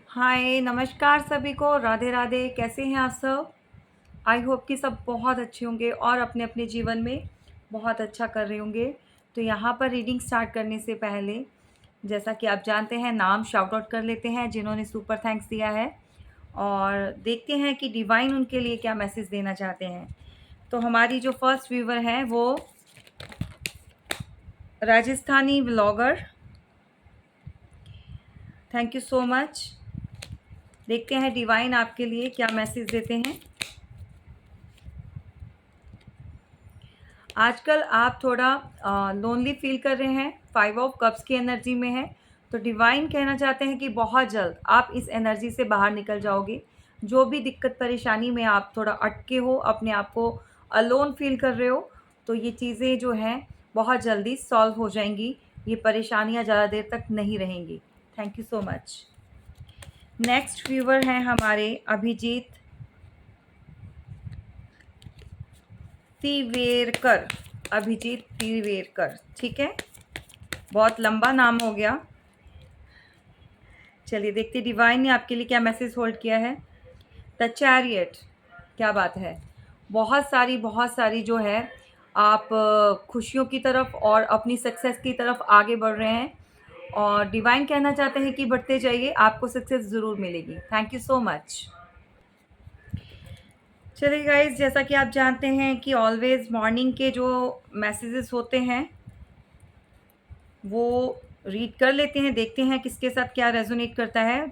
हाय, नमस्कार सभी को, राधे राधे। कैसे हैं आप सब? आई होप कि सब बहुत अच्छे होंगे और अपने अपने जीवन में बहुत अच्छा कर रहे होंगे। तो यहाँ पर रीडिंग स्टार्ट करने से पहले, जैसा कि आप जानते हैं, नाम शाउट आउट कर लेते हैं जिन्होंने सुपर थैंक्स दिया है, और देखते हैं कि डिवाइन उनके लिए क्या मैसेज देना चाहते हैं। तो हमारी जो फर्स्ट व्यूवर है वो Rajasthani vlogger. Thank you so much. देखते हैं डिवाइन आपके लिए क्या मैसेज देते हैं। आजकल आप थोड़ा लोनली फील कर रहे हैं, 5 ऑफ कप्स की एनर्जी में है। तो डिवाइन कहना चाहते हैं कि बहुत जल्द आप इस एनर्जी से बाहर निकल जाओगे। जो भी दिक्कत परेशानी में आप थोड़ा अटके हो, अपने आप को अलोन फील कर रहे हो, तो ये चीज़ें जो हैं बहुत जल्दी सॉल्व हो जाएंगी। ये परेशानियां ज़्यादा देर तक नहीं रहेंगी। Thank you so much. Next viewer हैं हमारे अभिजीत तिवेरकर। अभिजीत तिवेरकर, ठीक है, बहुत लंबा नाम हो गया। चलिए देखते डिवाइन ने आपके लिए क्या मैसेज होल्ड किया है। द चैरियट, क्या बात है। बहुत सारी जो है आप खुशियों की तरफ और अपनी सक्सेस की तरफ आगे बढ़ रहे हैं, और डिवाइन कहना चाहते हैं कि बढ़ते जाइए, आपको सक्सेस ज़रूर मिलेगी। Thank you so much. चलिए गाइज, जैसा कि आप जानते हैं कि ऑलवेज मॉर्निंग के जो मैसेजेस होते हैं वो रीड कर लेते हैं, देखते हैं किसके साथ क्या रेजोनेट करता है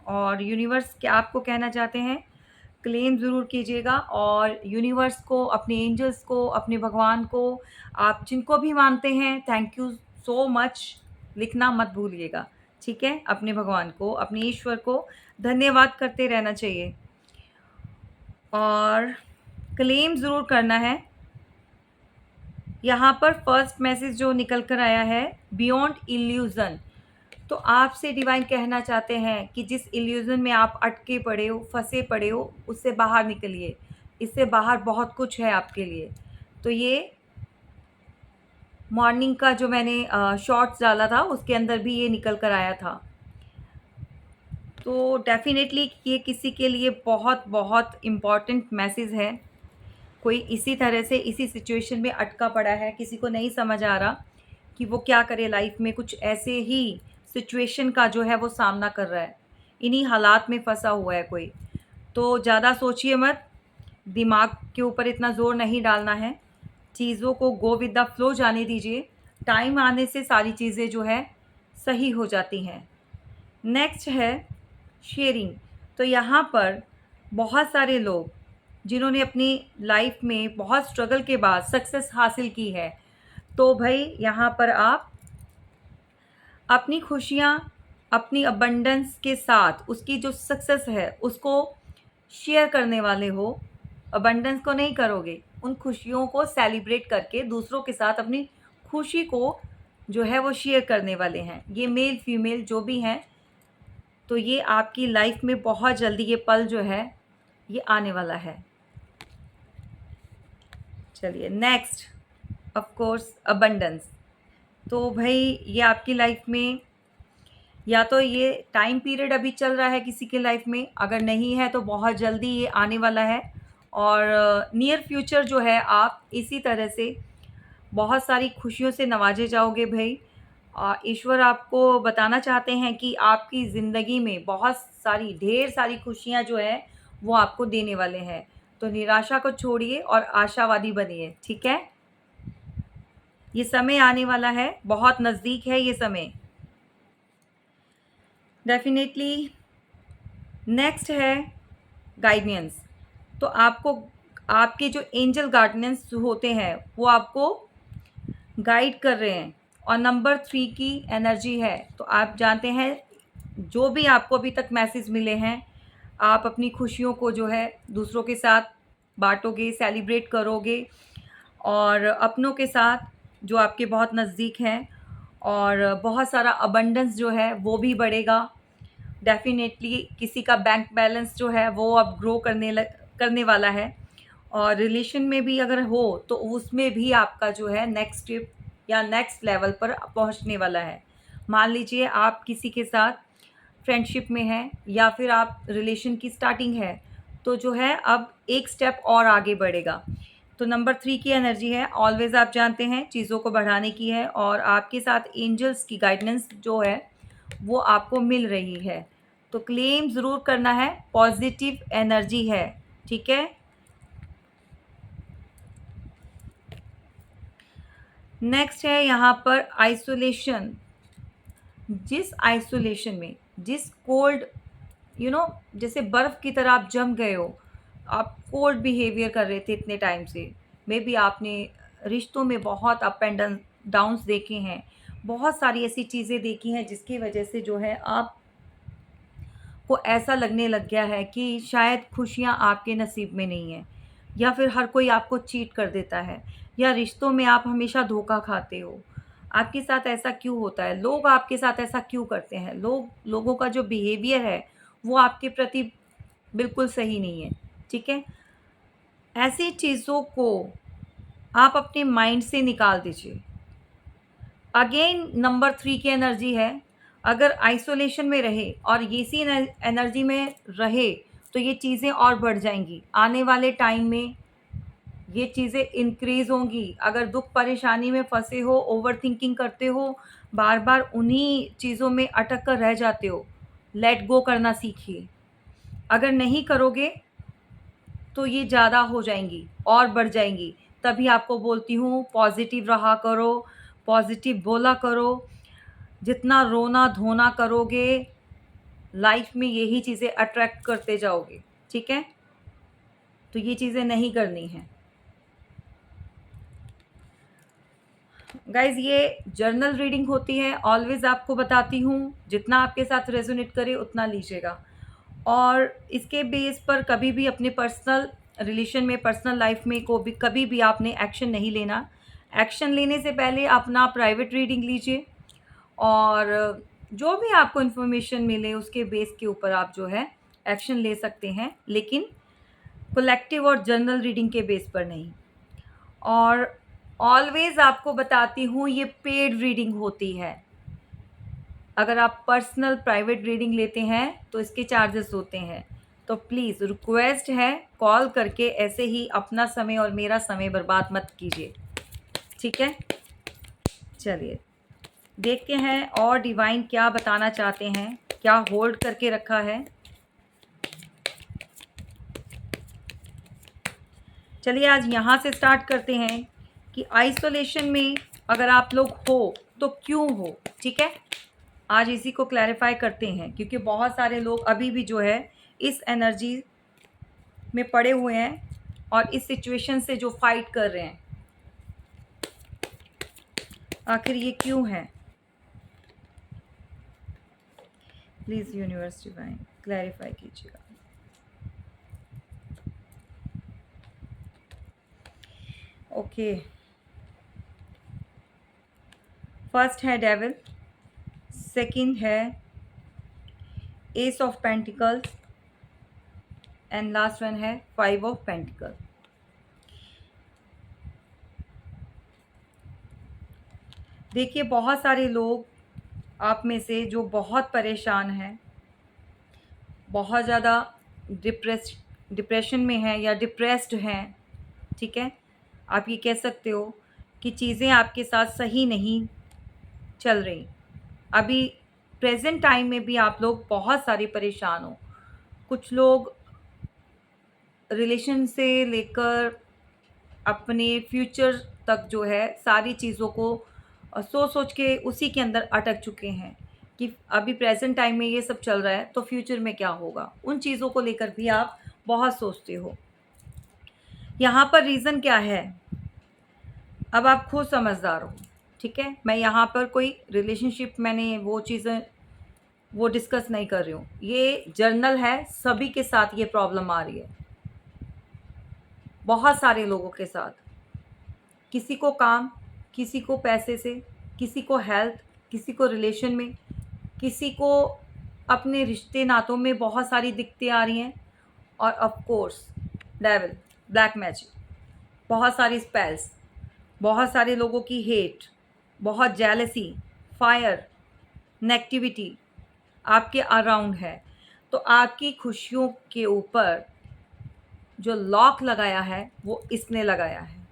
और यूनिवर्स क्या आपको कहना चाहते हैं। क्लेम ज़रूर कीजिएगा, और यूनिवर्स को, अपने एंजल्स को, अपने भगवान को, आप जिनको भी मानते हैं, थैंक यू सो मच लिखना मत भूलिएगा। ठीक है, अपने भगवान को, अपने ईश्वर को धन्यवाद करते रहना चाहिए और क्लेम ज़रूर करना है। यहाँ पर फर्स्ट मैसेज जो निकल कर आया है, बियॉन्ड इल्यूज़न। तो आपसे डिवाइन कहना चाहते हैं कि जिस इल्यूज़न में आप अटके पड़े हो, फंसे पड़े हो, उससे बाहर निकलिए। इससे बाहर बहुत कुछ है आपके लिए। तो ये मॉर्निंग का जो मैंने शॉर्ट्स डाला था उसके अंदर भी ये निकल कर आया था। तो डेफ़िनेटली ये किसी के लिए बहुत बहुत इम्पॉर्टेंट मैसेज है। कोई इसी तरह से इसी सिचुएशन में अटका पड़ा है, किसी को नहीं समझ आ रहा कि वो क्या करे लाइफ में, कुछ ऐसे ही सिचुएशन का जो है वो सामना कर रहा है, इन्हीं हालात में फंसा हुआ है कोई। तो ज़्यादा सोचिए मत, दिमाग के ऊपर इतना ज़ोर नहीं डालना है, चीज़ों को गो विद द फ्लो जाने दीजिए। टाइम आने से सारी चीज़ें जो है सही हो जाती हैं। नेक्स्ट है शेयरिंग। तो यहाँ पर बहुत सारे लोग जिन्होंने अपनी लाइफ में बहुत स्ट्रगल के बाद सक्सेस हासिल की है, तो भाई यहाँ पर आप अपनी खुशियाँ, अपनी अबंडेंस के साथ उसकी जो सक्सेस है उसको शेयर करने वाले हो। अबंडेंस को नहीं करोगे, उन खुशियों को सेलिब्रेट करके दूसरों के साथ अपनी खुशी को जो है वो शेयर करने वाले हैं। ये मेल फीमेल जो भी हैं, तो ये आपकी लाइफ में बहुत जल्दी ये पल जो है ये आने वाला है। चलिए नेक्स्ट, ऑफ कोर्स अबंडेंस। तो भाई ये आपकी लाइफ में, या तो ये टाइम पीरियड अभी चल रहा है किसी के लाइफ में, अगर नहीं है तो बहुत जल्दी ये आने वाला है, और नियर फ्यूचर जो है आप इसी तरह से बहुत सारी खुशियों से नवाजे जाओगे भाई। ईश्वर आपको बताना चाहते हैं कि आपकी ज़िंदगी में बहुत सारी, ढेर सारी खुशियाँ जो है वो आपको देने वाले हैं। तो निराशा को छोड़िए और आशावादी बनिए, ठीक है। ये समय आने वाला है, बहुत नज़दीक है ये समय, डेफिनेटली। नेक्स्ट है गाइडेंस। तो आपको, आपके जो एंजल गार्डियंस होते हैं वो आपको गाइड कर रहे हैं, और नंबर 3 की एनर्जी है। तो आप जानते हैं जो भी आपको अभी तक मैसेज मिले हैं, आप अपनी खुशियों को जो है दूसरों के साथ बांटोगे, सेलिब्रेट करोगे, और अपनों के साथ जो आपके बहुत नज़दीक हैं, और बहुत सारा अबंडेंस जो है वो भी बढ़ेगा। डेफ़िनेटली किसी का बैंक बैलेंस जो है वो अब ग्रो करने वाला है, और रिलेशन में भी अगर हो तो उसमें भी आपका जो है नेक्स्ट स्टेप या नेक्स्ट लेवल पर पहुंचने वाला है। मान लीजिए आप किसी के साथ फ्रेंडशिप में हैं या फिर आप रिलेशन की स्टार्टिंग है, तो जो है अब एक स्टेप और आगे बढ़ेगा। तो नंबर 3 की एनर्जी है, ऑलवेज़ आप जानते हैं चीज़ों को बढ़ाने की है और आपके साथ एंजल्स की गाइडेंस जो है वो आपको मिल रही है। तो क्लेम ज़रूर करना है, पॉजिटिव एनर्जी है, ठीक है? नेक्स्ट है यहाँ पर आइसोलेशन। जिस आइसोलेशन में, जिस कोल्ड जैसे बर्फ़ की तरह आप जम गए हो, आप कोल्ड बिहेवियर कर रहे थे इतने टाइम से। मे बी आपने रिश्तों में बहुत अप एंड डाउन्स देखे हैं, बहुत सारी ऐसी चीज़ें देखी हैं जिसकी वजह से जो है आप को ऐसा लगने लग गया है कि शायद खुशियाँ आपके नसीब में नहीं हैं, या फिर हर कोई आपको चीट कर देता है, या रिश्तों में आप हमेशा धोखा खाते हो। आपके साथ ऐसा क्यों होता है? लोग आपके साथ ऐसा क्यों करते हैं? लोगों का जो बिहेवियर है वो आपके प्रति बिल्कुल सही नहीं है, ठीक है? ऐसी चीज़ों को आप अपने माइंड से निकाल दीजिए। अगेन नंबर 3 की एनर्जी है, अगर आइसोलेशन में रहे और ये इसी एनर्जी में रहे तो ये चीज़ें और बढ़ जाएँगी। आने वाले टाइम में ये चीज़ें इंक्रीज़ होंगी। अगर दुःख परेशानी में फँसे हो, ओवरथिंकिंग करते हो, बार-बार उन्हीं चीज़ों में अटक कर रह जाते हो, लेट गो करना सीखिए। अगर नहीं करोगे तो ये ज़्यादा हो जाएँगी और बढ़ जाएँगी। तभी आपको बोलती हूँ पॉज़िटिव रहा करो, पॉज़िटिव बोला करो। जितना रोना-धोना करोगे, लाइफ़ में यही चीज़ें अट्रैक्ट करते जाओगे, ठीक है? तो ये चीज़ें नहीं करनी हैं। गाइज़ ये जर्नल रीडिंग होती है, ऑलवेज़ आपको बताती हूँ, जितना आपके साथ रेज़ोनेट करे उतना लीजिएगा। और इसके बेस पर कभी भी अपने पर्सनल रिलेशन में, पर्सनल लाइफ़ में को भी कभी भी आपने एक्शन नहीं लेना। एक्शन लेने से पहले अपना प्राइवेट रीडिंग लीजिए और जो भी आपको इन्फॉर्मेशन मिले उसके बेस के ऊपर आप जो है एक्शन ले सकते हैं, लेकिन कलेक्टिव और जर्नल रीडिंग के बेस पर नहीं। और ऑलवेज़ आपको बताती हूँ ये पेड रीडिंग होती है। अगर आप पर्सनल प्राइवेट रीडिंग लेते हैं तो इसके चार्जेस होते हैं। तो प्लीज़ रिक्वेस्ट है, कॉल करके ऐसे ही अपना समय और मेरा समय बर्बाद मत कीजिए, ठीक है? चलिए देखते हैं और डिवाइन क्या बताना चाहते हैं, क्या होल्ड करके रखा है। चलिए आज यहाँ से स्टार्ट करते हैं कि आइसोलेशन में अगर आप लोग हो तो क्यों हो, ठीक है? आज इसी को क्लैरिफाई करते हैं क्योंकि बहुत सारे लोग अभी भी जो है इस एनर्जी में पड़े हुए हैं और इस सिचुएशन से जो फाइट कर रहे हैं। आखिर ये क्यों है? प्लीज़ यूनिवर्स डिवाइन क्लैरिफाई कीजिएगा। ओके, फर्स्ट है डेविल, सेकंड है S of pentacles and last one है 5 ऑफ पेंटिकल। देखिए बहुत सारे लोग आप में से जो बहुत परेशान हैं, बहुत ज़्यादा डिप्रेशन में हैं या डिप्रेस्ड हैं, ठीक है? आप ये कह सकते हो कि चीज़ें आपके साथ सही नहीं चल रही। अभी प्रेज़ेंट टाइम में भी आप लोग बहुत सारे परेशान हो। कुछ लोग रिलेशन से लेकर अपने फ्यूचर तक जो है सारी चीज़ों को सोच-सोच के उसी के अंदर अटक चुके हैं कि अभी प्रेज़ेंट टाइम में ये सब चल रहा है तो फ्यूचर में क्या होगा? उन चीज़ों को लेकर भी आप बहुत सोचते हो। यहाँ पर रीज़न क्या है? अब आप खुद समझदार हो, ठीक है? मैं यहाँ पर कोई रिलेशनशिप मैंने वो चीज़ें वो डिस्कस नहीं कर रही हूँ। ये जर्नल है, सभी के साथ ये प्रॉब्लम आ रही है। बहुत सारे लोगों के साथ। किसी को काम, किसी को पैसे से, किसी को हेल्थ, किसी को रिलेशन में, किसी को अपने रिश्ते नातों में बहुत सारी दिक्कतें आ रही हैं और of course devil, black magic, बहुत सारी स्पेल्स, बहुत सारे लोगों की हेट, बहुत जेलसी, फायर, नेगेटिविटी, आपके अराउंड है, तो आपकी खुशियों के ऊपर जो लॉक लगाया है वो इसने लगाया है।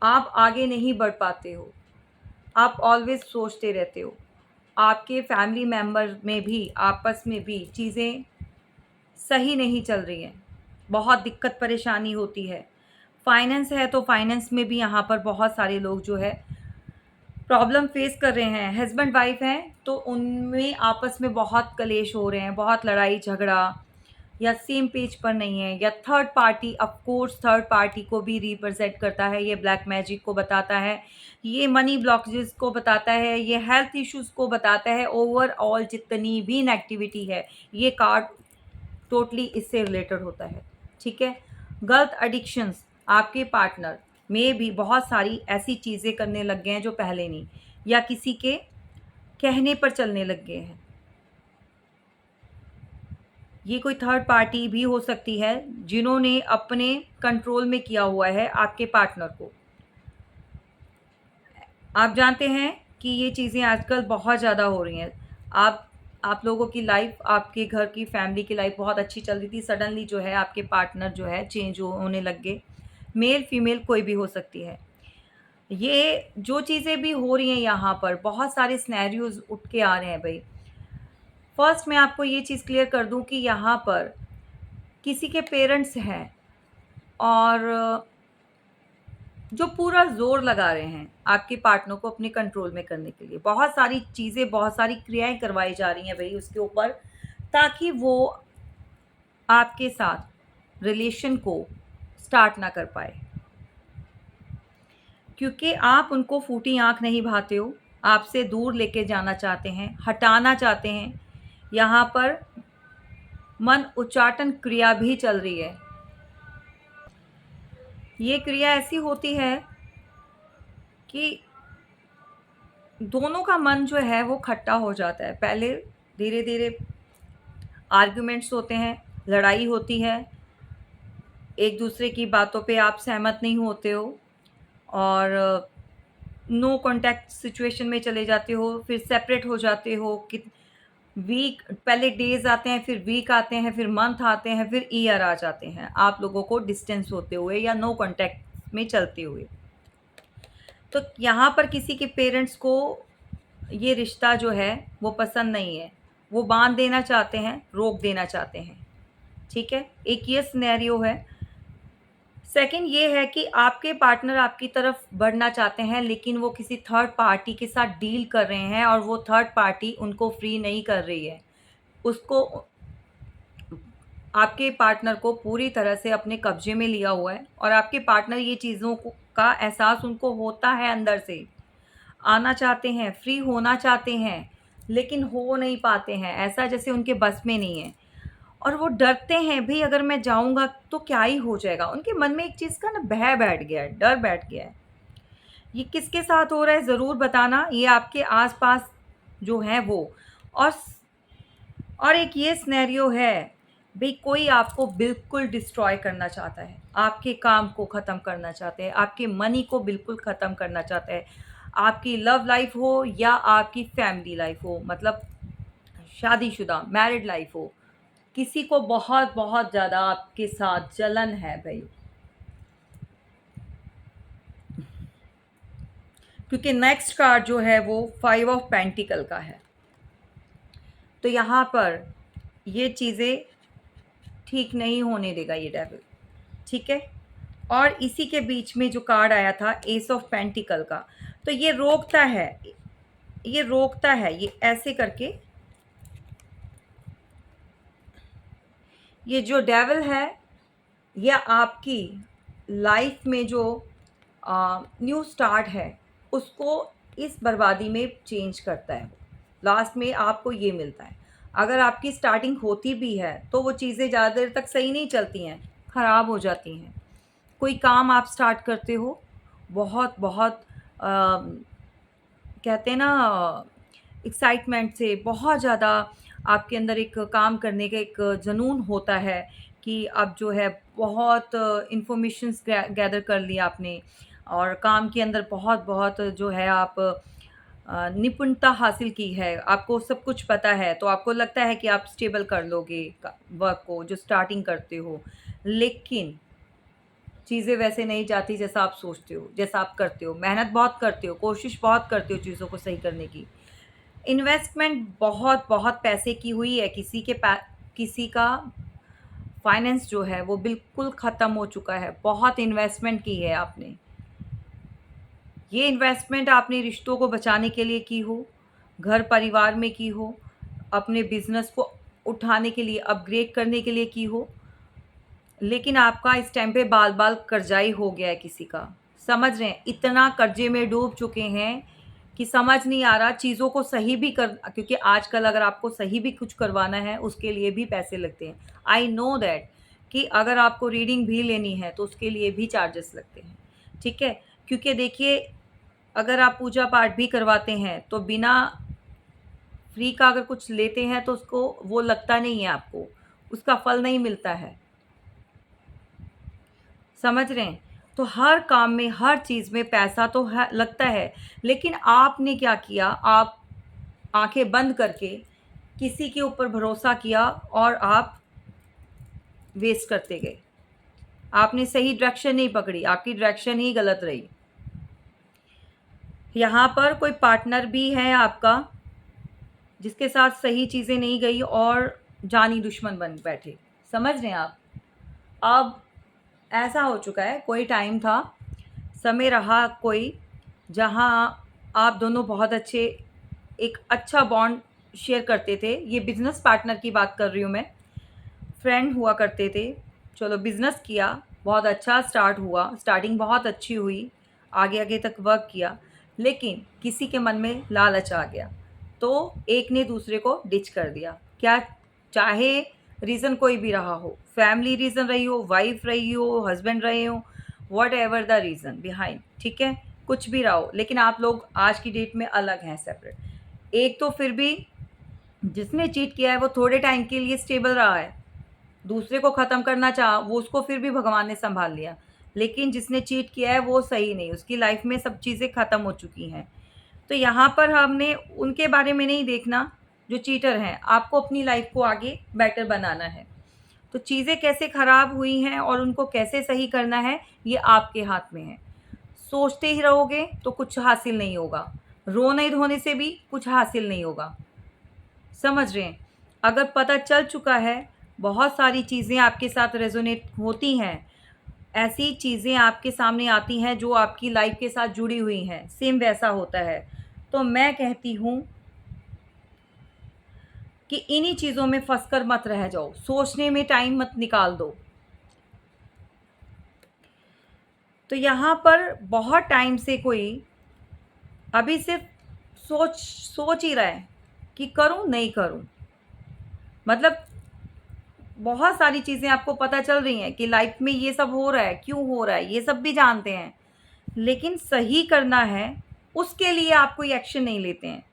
आप आगे नहीं बढ़ पाते हो, आप ऑलवेज़ सोचते रहते हो। आपके फैमिली मेंबर में भी, आपस में भी चीज़ें सही नहीं चल रही हैं, बहुत दिक्कत परेशानी होती है। फाइनेंस है तो फाइनेंस में भी यहाँ पर बहुत सारे लोग जो है प्रॉब्लम फेस कर रहे हैं। हस्बैंड वाइफ हैं तो उनमें आपस में बहुत कलेश हो रहे हैं, बहुत लड़ाई झगड़ा, या सेम पेज पर नहीं है, या third party, of course third party को भी रिप्रेजेंट करता है, ये ब्लैक मैजिक को बताता है, ये मनी ब्लॉकेजेस को बताता है, ये हेल्थ इश्यूज को बताता है। ओवरऑल जितनी भी नेगेटिविटी है, ये कार्ड टोटली इससे रिलेटेड होता है। ठीक है। गलत एडिक्शंस, आपके पार्टनर में भी बहुत सारी ऐसी चीज़ें करने लग गए हैं जो पहले नहीं, या किसी के कहने पर चलने लग गए हैं। ये कोई थर्ड पार्टी भी हो सकती है जिन्होंने अपने कंट्रोल में किया हुआ है आपके पार्टनर को। आप जानते हैं कि ये चीज़ें आजकल बहुत ज़्यादा हो रही हैं। आप लोगों की लाइफ, आपके घर की फैमिली की लाइफ बहुत अच्छी चल रही थी, सडनली जो है आपके पार्टनर जो है चेंज होने लग गए। मेल फीमेल कोई भी हो सकती है। ये जो चीज़ें भी हो रही हैं यहाँ पर, बहुत सारे सिनेरियोज उठ के आ रहे हैं भाई। फर्स्ट मैं आपको ये चीज़ क्लियर कर दूं कि यहाँ पर किसी के पेरेंट्स हैं और जो पूरा ज़ोर लगा रहे हैं आपके पार्टनर को अपने कंट्रोल में करने के लिए। बहुत सारी चीज़ें, बहुत सारी क्रियाएँ करवाई जा रही हैं भई उसके ऊपर, ताकि वो आपके साथ रिलेशन को स्टार्ट ना कर पाए। क्योंकि आप उनको फूटी आँख नहीं भाते हो, आपसे दूर लेके जाना चाहते हैं, हटाना चाहते हैं। यहाँ पर मन उच्चाटन क्रिया भी चल रही है। ये क्रिया ऐसी होती है कि दोनों का मन जो है वो खट्टा हो जाता है। पहले धीरे-धीरे आर्ग्यूमेंट्स होते हैं, लड़ाई होती है, एक दूसरे की बातों पे आप सहमत नहीं होते हो और नो कॉन्टैक्ट सिचुएशन में चले जाते हो, फिर सेपरेट हो जाते हो। कि वीक, पहले डेज़ आते हैं, फिर वीक आते हैं, फिर मंथ आते हैं, फिर ईयर आ जाते हैं, आप लोगों को डिस्टेंस होते हुए या नो कॉन्टैक्ट में चलते हुए। तो यहाँ पर किसी के पेरेंट्स को ये रिश्ता जो है वो पसंद नहीं है, वो बांध देना चाहते हैं, रोक देना चाहते हैं। ठीक है, एक ये सिनेरियो है। सेकंड ये है कि आपके पार्टनर आपकी तरफ बढ़ना चाहते हैं, लेकिन वो किसी थर्ड पार्टी के साथ डील कर रहे हैं और वो थर्ड पार्टी उनको फ्री नहीं कर रही है। उसको, आपके पार्टनर को पूरी तरह से अपने कब्जे में लिया हुआ है और आपके पार्टनर ये चीज़ों को का एहसास उनको होता है, अंदर से आना चाहते हैं, फ्री होना चाहते हैं, लेकिन हो नहीं पाते हैं, ऐसा जैसे उनके बस में नहीं है। और वो डरते हैं, भई अगर मैं जाऊँगा तो क्या ही हो जाएगा? उनके मन में एक चीज़ का ना भय बैठ गया है, डर बैठ गया है। ये किसके साथ हो रहा है ज़रूर बताना, ये आपके आस-पास जो हैं वो। और एक ये सिनेरियो है, भई कोई आपको बिल्कुल डिस्ट्रॉय करना चाहता है, आपके काम को ख़त्म करना चाहते हैं, आपके मनी को बिल्कुल ख़त्म करना चाहता है। आपकी लव लाइफ़ हो या आपकी फैमिली लाइफ़ हो, मतलब शादीशुदा मैरिड लाइफ़ हो, किसी को बहुत-बहुत ज़्यादा आपके साथ जलन है भई। क्योंकि नेक्स्ट कार्ड जो है वो 5 ऑफ पेंटिकल का है। तो यहाँ पर ये चीज़ें ठीक नहीं होने देगा ये डेविल। ठीक है? और इसी के बीच में जो कार्ड आया था एस ऑफ पेंटिकल का, तो ये रोकता है, ये रोकता है, ये ऐसे करके, ये जो डेविल है, या आपकी लाइफ में जो न्यू स्टार्ट है उसको इस बर्बादी में चेंज करता है। लास्ट में आपको ये मिलता है। अगर आपकी स्टार्टिंग होती भी है तो वो चीज़ें ज़्यादा देर तक सही नहीं चलती हैं, ख़राब हो जाती हैं। कोई काम आप स्टार्ट करते हो, बहुत बहुत कहते हैं ना, एक्साइटमेंट से, बहुत ज़्यादा आपके अंदर एक काम करने का एक जुनून होता है कि अब जो है बहुत इन्फॉर्मेशंस गैदर कर लिया आपने और काम के अंदर बहुत बहुत जो है आप निपुणता हासिल की है, आपको सब कुछ पता है, तो आपको लगता है कि आप स्टेबल कर लोगे वर्क को जो स्टार्टिंग करते हो। लेकिन चीज़ें वैसे नहीं जाती जैसा आप सोचते हो, जैसा आप करते हो। मेहनत बहुत करते हो, कोशिश बहुत करते हो चीज़ों को सही करने की। इन्वेस्टमेंट बहुत बहुत पैसे की हुई है, किसी का फाइनेंस जो है वो बिल्कुल ख़त्म हो चुका है। बहुत इन्वेस्टमेंट की है आपने। ये इन्वेस्टमेंट आपने रिश्तों को बचाने के लिए की हो, घर परिवार में की हो, अपने बिज़नेस को उठाने के लिए, अपग्रेड करने के लिए की हो, लेकिन आपका इस टाइम पे बाल-बाल कर्ज़ाई हो गया है किसी का। समझ रहे हैं? इतना कर्ज़े में डूब चुके हैं कि समझ नहीं आ रहा चीज़ों को सही भी कर, क्योंकि आजकल अगर आपको सही भी कुछ करवाना है, उसके लिए भी पैसे लगते हैं। आई नो दैट कि अगर आपको रीडिंग भी लेनी है, तो उसके लिए भी चार्जेस लगते हैं। ठीक है? क्योंकि देखिए, अगर आप पूजा-पाठ भी करवाते हैं, तो बिना फ्री का अगर कुछ लेते हैं, तो उसको वो लगता नहीं है आपको, उसका फल नहीं मिलता है। समझ रहे हैं? तो हर काम में, हर चीज़ में पैसा तो है, लगता है, लेकिन आपने क्या किया, आप आँखें बंद करके किसी के ऊपर भरोसा किया और आप वेस्ट करते गए। आपने सही डायरेक्शन नहीं पकड़ी, आपकी डायरेक्शन ही गलत रही। यहाँ पर कोई पार्टनर भी है आपका, जिसके साथ सही चीज़ें नहीं गई और जानी दुश्मन बन बैठे। समझ रहे हैं आप? अब ऐसा हो चुका है, कोई टाइम था, समय रहा कोई, जहाँ आप दोनों बहुत अच्छे, एक अच्छा बॉन्ड शेयर करते थे। ये बिज़नेस पार्टनर की बात कर रही हूँ मैं। फ्रेंड हुआ करते थे, चलो बिज़नेस किया, बहुत अच्छा स्टार्ट हुआ, स्टार्टिंग बहुत अच्छी हुई, आगे-आगे तक वर्क किया, लेकिन किसी के मन में लालच आ गया, तो एक ने दूसरे को डिच कर दिया। क्या, चाहे रीज़न कोई भी रहा हो, फैमिली रीज़न रही हो, वाइफ़ रही हो, हस्बैंड रहे हों, व्हाटएवर द रीज़न बिहाइंड, ठीक है? कुछ भी रहा हो, लेकिन आप लोग आज की डेट में अलग हैं, सेपरेट। एक तो फिर भी जिसने चीट किया है वो थोड़े टाइम के लिए स्टेबल रहा है, दूसरे को ख़त्म करना चाहा, वो उसको फिर भी भगवान ने सँभाल लिया। लेकिन जिसने चीट किया है वो सही नहीं, उसकी लाइफ़ में सब चीज़ें ख़त्म हो चुकी हैं। तो यहाँ पर हमने उनके बारे में नहीं देखना जो चीटर हैं, आपको अपनी लाइफ़ को आगे बेटर बनाना है। तो चीज़ें कैसे ख़राब हुई हैं और उनको कैसे सही करना है, ये आपके हाथ में है। सोचते ही रहोगे तो कुछ हासिल नहीं होगा, रोने-धोने से भी कुछ हासिल नहीं होगा। समझ रहे हैं? अगर पता चल चुका है, बहुत सारी चीज़ें आपके साथ रेज़ोनेट होती हैं, ऐसी चीज़ें आपके सामने आती हैं जो आपकी लाइफ़ के साथ जुड़ी हुई हैं, सेम वैसा होता है। तो मैं कहती हूँ कि इन्हीं चीज़ों में फँस कर मत रह जाओ, सोचने में टाइम मत निकाल दो। तो यहाँ पर बहुत टाइम से कोई अभी सिर्फ़ सोच सोच ही रहा है कि करूँ, नहीं करूँ। मतलब बहुत सारी चीज़ें आपको पता चल रही हैं कि लाइफ में ये सब हो रहा है, क्यों हो रहा है, ये सब भी जानते हैं। लेकिन सही करना है, उसके लिए आप कोई एक्शन नहीं लेते हैं।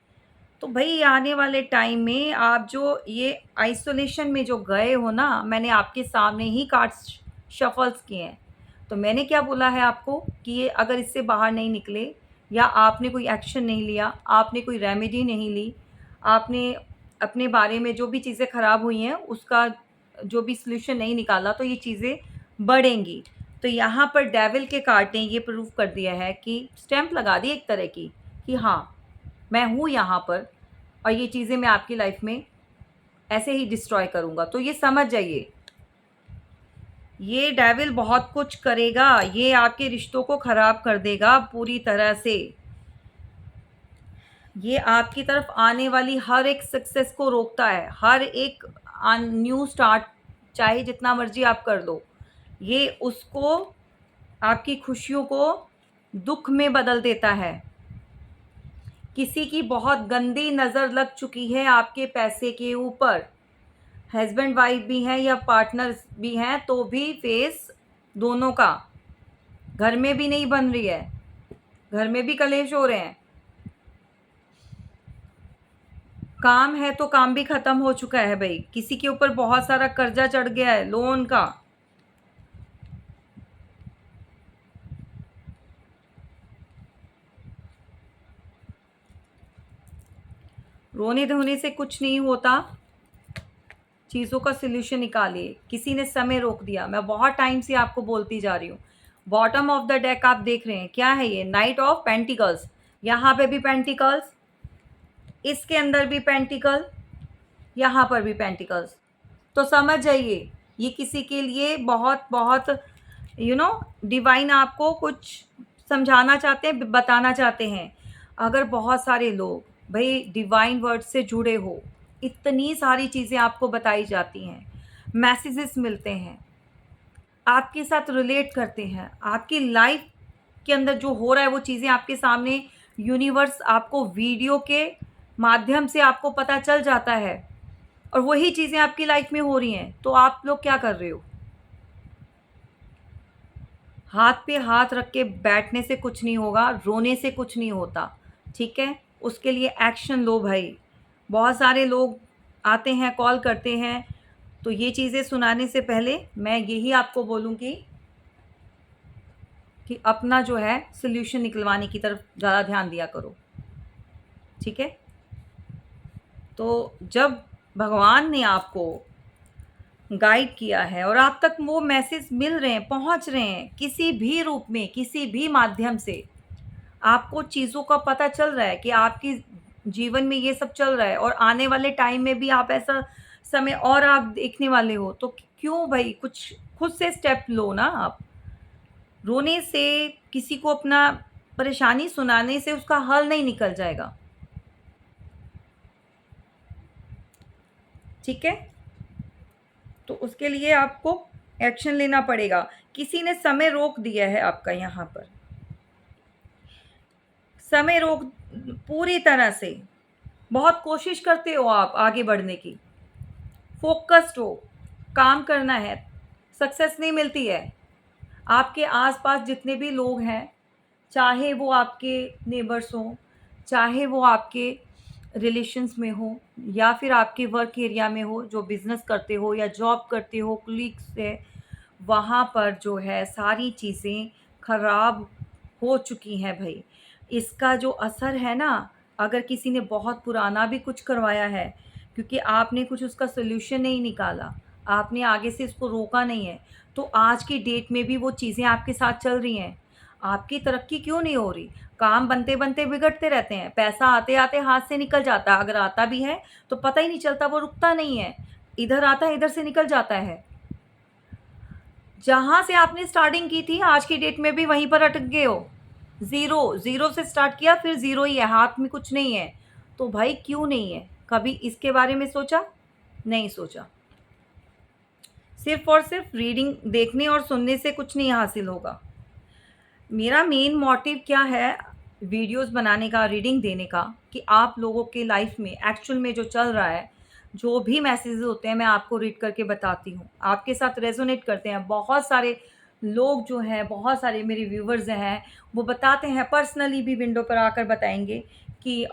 तो भई आने वाले टाइम में आप जो ये आइसोलेशन में जो गए हो ना, मैंने आपके सामने ही कार्ड्स शफ़ल्स किए हैं। तो मैंने क्या बोला है आपको कि ये अगर इससे बाहर नहीं निकले या आपने कोई एक्शन नहीं लिया, आपने कोई रेमेडी नहीं ली, आपने अपने बारे में जो भी चीज़ें ख़राब हुई हैं, उसका जो भी सॉल्यूशन नहीं निकाला, तो ये चीज़ें बढ़ेंगी। तो यहाँ पर डेविल के कार्ड ने ये प्रूव कर दिया है कि स्टैम्प लगा दी एक तरह की कि हाँ, मैं हूँ यहाँ पर और ये चीज़ें मैं आपकी लाइफ में ऐसे ही डिस्ट्रॉय करूँगा। तो ये समझ जाइए, ये डेविल बहुत कुछ करेगा, ये आपके रिश्तों को ख़राब कर देगा पूरी तरह से। ये आपकी तरफ आने वाली हर एक सक्सेस को रोकता है, हर एक न्यू स्टार्ट चाहे जितना मर्ज़ी आप कर लो, ये उसको, आपकी खुशियों को दुःख में बदल देता है। किसी की बहुत गंदी नज़र लग चुकी है आपके पैसे के ऊपर, हस्बैंड वाइफ भी हैं या पार्टनर्स भी हैं, तो भी फेस दोनों का घर में भी नहीं बन रही है, घर में भी कलेश हो रहे हैं। काम है तो काम भी ख़त्म हो चुका है भई, किसी के ऊपर बहुत सारा कर्जा चढ़ गया है लोन का। रोने धोने से कुछ नहीं होता, चीज़ों का सॉल्यूशन निकालिए। किसी ने समय रोक दिया, मैं बहुत टाइम से आपको बोलती जा रही हूँ। बॉटम ऑफ द डेक आप देख रहे हैं, क्या है ये? Night of pentacles. यहाँ पे भी पेंटिकल्स, इसके अंदर भी पेंटिकल, यहाँ पर भी पेंटिकल्स। तो समझ जाइए, ये किसी के लिए बहुत बहुत डिवाइन आपको कुछ समझाना चाहते हैं, बताना चाहते हैं। अगर बहुत सारे लोग भाई डिवाइन वर्ड से जुड़े हो, इतनी सारी चीज़ें आपको बताई जाती हैं, मैसेजेस मिलते हैं, आपके साथ रिलेट करते हैं, आपकी लाइफ के अंदर जो हो रहा है वो चीज़ें आपके सामने, यूनिवर्स आपको वीडियो के माध्यम से आपको पता चल जाता है, और वही चीज़ें आपकी लाइफ में हो रही हैं, तो आप लोग क्या कर रहे हो? हाथ पे हाथ रख के बैठने से कुछ नहीं होगा, रोने से कुछ नहीं होता, ठीक है? उसके लिए एक्शन लो भाई। बहुत सारे लोग आते हैं, कॉल करते हैं, तो ये चीज़ें सुनाने से पहले मैं यही आपको बोलूँगी कि अपना जो है सॉल्यूशन निकलवाने की तरफ ज़्यादा ध्यान दिया करो, ठीक है? तो जब भगवान ने आपको गाइड किया है और आप तक वो मैसेज मिल रहे हैं, पहुंच रहे हैं, किसी भी रूप में, किसी भी माध्यम से आपको चीज़ों का पता चल रहा है कि आपकी जीवन में ये सब चल रहा है, और आने वाले टाइम में भी आप ऐसा समय और आप देखने वाले हो, तो क्यों भाई कुछ खुद से स्टेप लो ना आप। रोने से, किसी को अपना परेशानी सुनाने से उसका हल नहीं निकल जाएगा, ठीक है? तो उसके लिए आपको एक्शन लेना पड़ेगा। किसी ने समय रोक दिया है आपका, यहाँ पर समय रोक पूरी तरह से। बहुत कोशिश करते हो आप आगे बढ़ने की, फोकस्ड हो, काम करना है, सक्सेस नहीं मिलती है। आपके आसपास जितने भी लोग हैं, चाहे वो आपके नेबर्स हों, चाहे वो आपके रिलेशंस में हो, या फिर आपके वर्क एरिया में हो, जो बिज़नेस करते हो या जॉब करते हो, कलीग्स है, वहाँ पर जो है सारी चीज़ें खराब हो चुकी हैं भई। इसका जो असर है ना, अगर किसी ने बहुत पुराना भी कुछ करवाया है, क्योंकि आपने कुछ उसका सॉल्यूशन नहीं निकाला, आपने आगे से इसको रोका नहीं है, तो आज की डेट में भी वो चीज़ें आपके साथ चल रही हैं। आपकी तरक्की क्यों नहीं हो रही? काम बनते-बनते बिगड़ते रहते हैं, पैसा आते-आते हाथ से निकल जाता है, अगर आता भी है, तो पता ही नहीं चलता, वो रुकता नहीं है। इधर आता है, इधर से निकल जाता है। जहाँ से आपने स्टार्टिंग की थी, आज की डेट में भी वहीं पर अटक गए हो। ज़ीरो, ज़ीरो से स्टार्ट किया, फिर ज़ीरो ही है, हाथ में कुछ नहीं है। तो भाई क्यों नहीं है? कभी इसके बारे में सोचा? नहीं सोचा। सिर्फ़ और सिर्फ़ रीडिंग देखने और सुनने से कुछ नहीं हासिल होगा। मेरा मेन मोटिव क्या है वीडियोस बनाने का, रीडिंग देने का, कि आप लोगों के लाइफ में एक्चुअल में जो चल रहा है, जो भी मैसेजेस होते हैं, मैं आपको रीड करके बताती हूँ, आपके साथ रेजोनेट करते हैं। बहुत सारे लोग जो हैं, बहुत सारे मेरे व्यूवर्स हैं, वो बताते हैं, पर्सनली भी विंडो पर आकर बताएंगे कि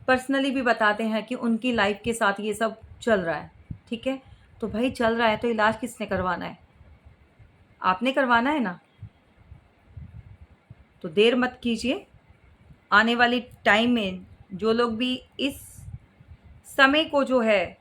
पर्सनली भी बताते हैं कि उनकी लाइफ के साथ ये सब चल रहा है, ठीक है? तो भाई चल रहा है तो इलाज किसने करवाना है? आपने करवाना है ना। तो देर मत कीजिए। आने वाली टाइम में जो लोग भी इस समय को जो है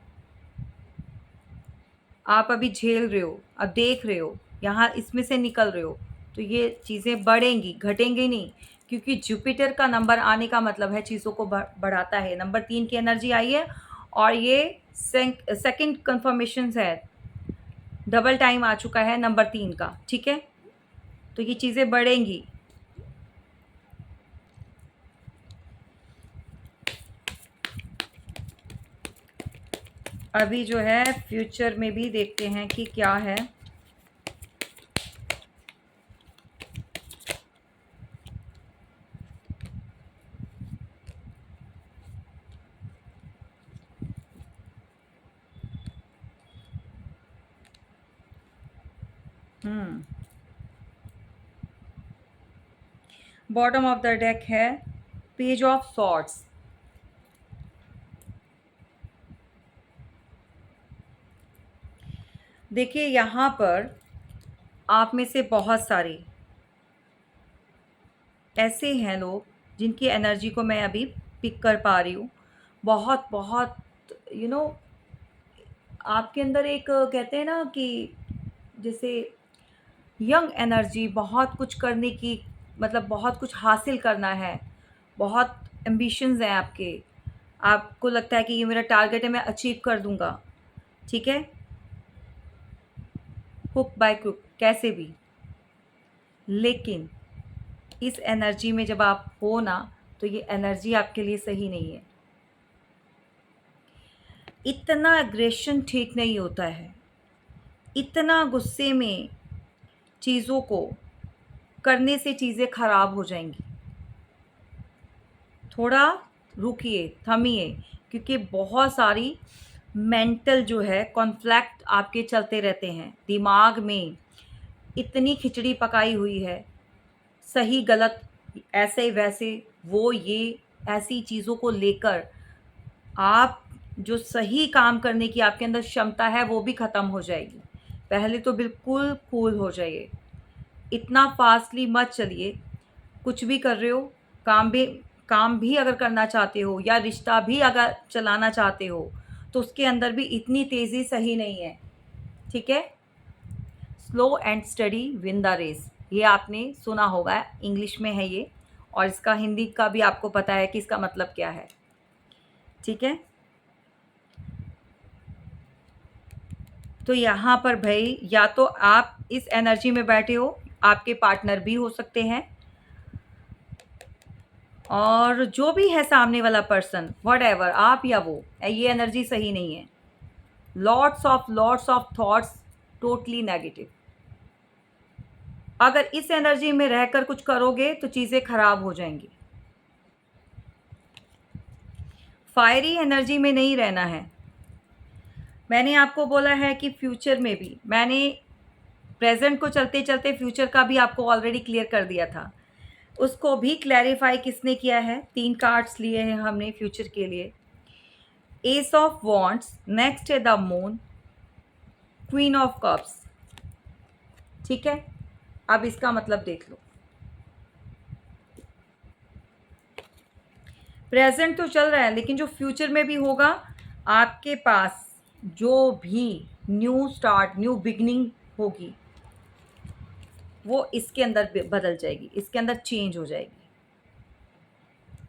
आप अभी झेल रहे हो, अब देख रहे हो, यहाँ इसमें से निकल रहे हो, तो ये चीज़ें बढ़ेंगी, घटेंगी नहीं, क्योंकि जुपिटर का नंबर आने का मतलब है चीज़ों को बढ़ाता है। नंबर 3 की एनर्जी आई है, और ये सेकंड कन्फर्मेशन है, डबल टाइम आ चुका है नंबर 3 का, ठीक है? तो ये चीज़ें बढ़ेंगी। अभी जो है फ्यूचर में भी देखते हैं कि क्या है। बॉटम ऑफ द डेक है पेज ऑफ सॉर्ड्स। देखिए यहाँ पर आप में से बहुत सारे ऐसे हैं लोग जिनकी एनर्जी को मैं अभी पिक कर पा रही हूँ। बहुत बहुत यू नो आपके अंदर एक कहते हैं ना कि जैसे यंग एनर्जी, बहुत कुछ करने की, मतलब बहुत कुछ हासिल करना है, बहुत एम्बिशंस हैं आपके। आपको लगता है कि ये मेरा टारगेट है, मैं अचीव कर दूँगा, ठीक है? हुक बाय क्रुक कैसे भी। लेकिन इस एनर्जी में जब आप हो ना, तो ये एनर्जी आपके लिए सही नहीं है। इतना एग्रेशन ठीक नहीं होता है। इतना गुस्से में चीज़ों को करने से चीज़ें खराब हो जाएँगी। थोड़ा रुकिए, थमिए, क्योंकि बहुत सारी मेंटल जो है कॉन्फ्लिक्ट आपके चलते रहते हैं। दिमाग में इतनी खिचड़ी पकाई हुई है, सही गलत, ऐसे वैसे, वो ये, ऐसी चीज़ों को लेकर आप जो सही काम करने की आपके अंदर क्षमता है वो भी ख़त्म हो जाएगी। पहले तो बिल्कुल कूल हो जाइए, इतना फास्टली मत चलिए। कुछ भी कर रहे हो, काम भी अगर करना चाहते हो या रिश्ता भी अगर चलाना चाहते हो, तो उसके अंदर भी इतनी तेज़ी सही नहीं है, ठीक है? Slow and steady win the race, ये आपने सुना होगा, इंग्लिश में है ये, और इसका हिंदी का भी आपको पता है कि इसका मतलब क्या है, ठीक है? तो यहाँ पर भाई या तो आप इस एनर्जी में बैठे हो, आपके पार्टनर भी हो सकते हैं, और जो भी है सामने वाला पर्सन, व्हाटएवर, आप या वो, ये एनर्जी सही नहीं है। Lots of thoughts, totally negative. अगर इस एनर्जी में रहकर कुछ करोगे तो चीज़ें खराब हो जाएंगी। फायरी एनर्जी में नहीं रहना है। मैंने आपको बोला है कि फ्यूचर में भी, मैंने प्रेजेंट को चलते चलते फ्यूचर का भी आपको ऑलरेडी क्लियर कर दिया था। उसको भी क्लैरिफाई किसने किया है? 3 कार्ड्स लिए हैं हमने फ्यूचर के लिए। एस ऑफ वॉन्ट्स, नेक्स्ट है the moon, queen of cups, ठीक है? अब इसका मतलब देख लो। प्रेजेंट तो चल रहा है, लेकिन जो फ्यूचर में भी होगा, आपके पास जो भी न्यू स्टार्ट, न्यू बिगनिंग होगी, वो इसके अंदर बदल जाएगी, इसके अंदर चेंज हो जाएगी।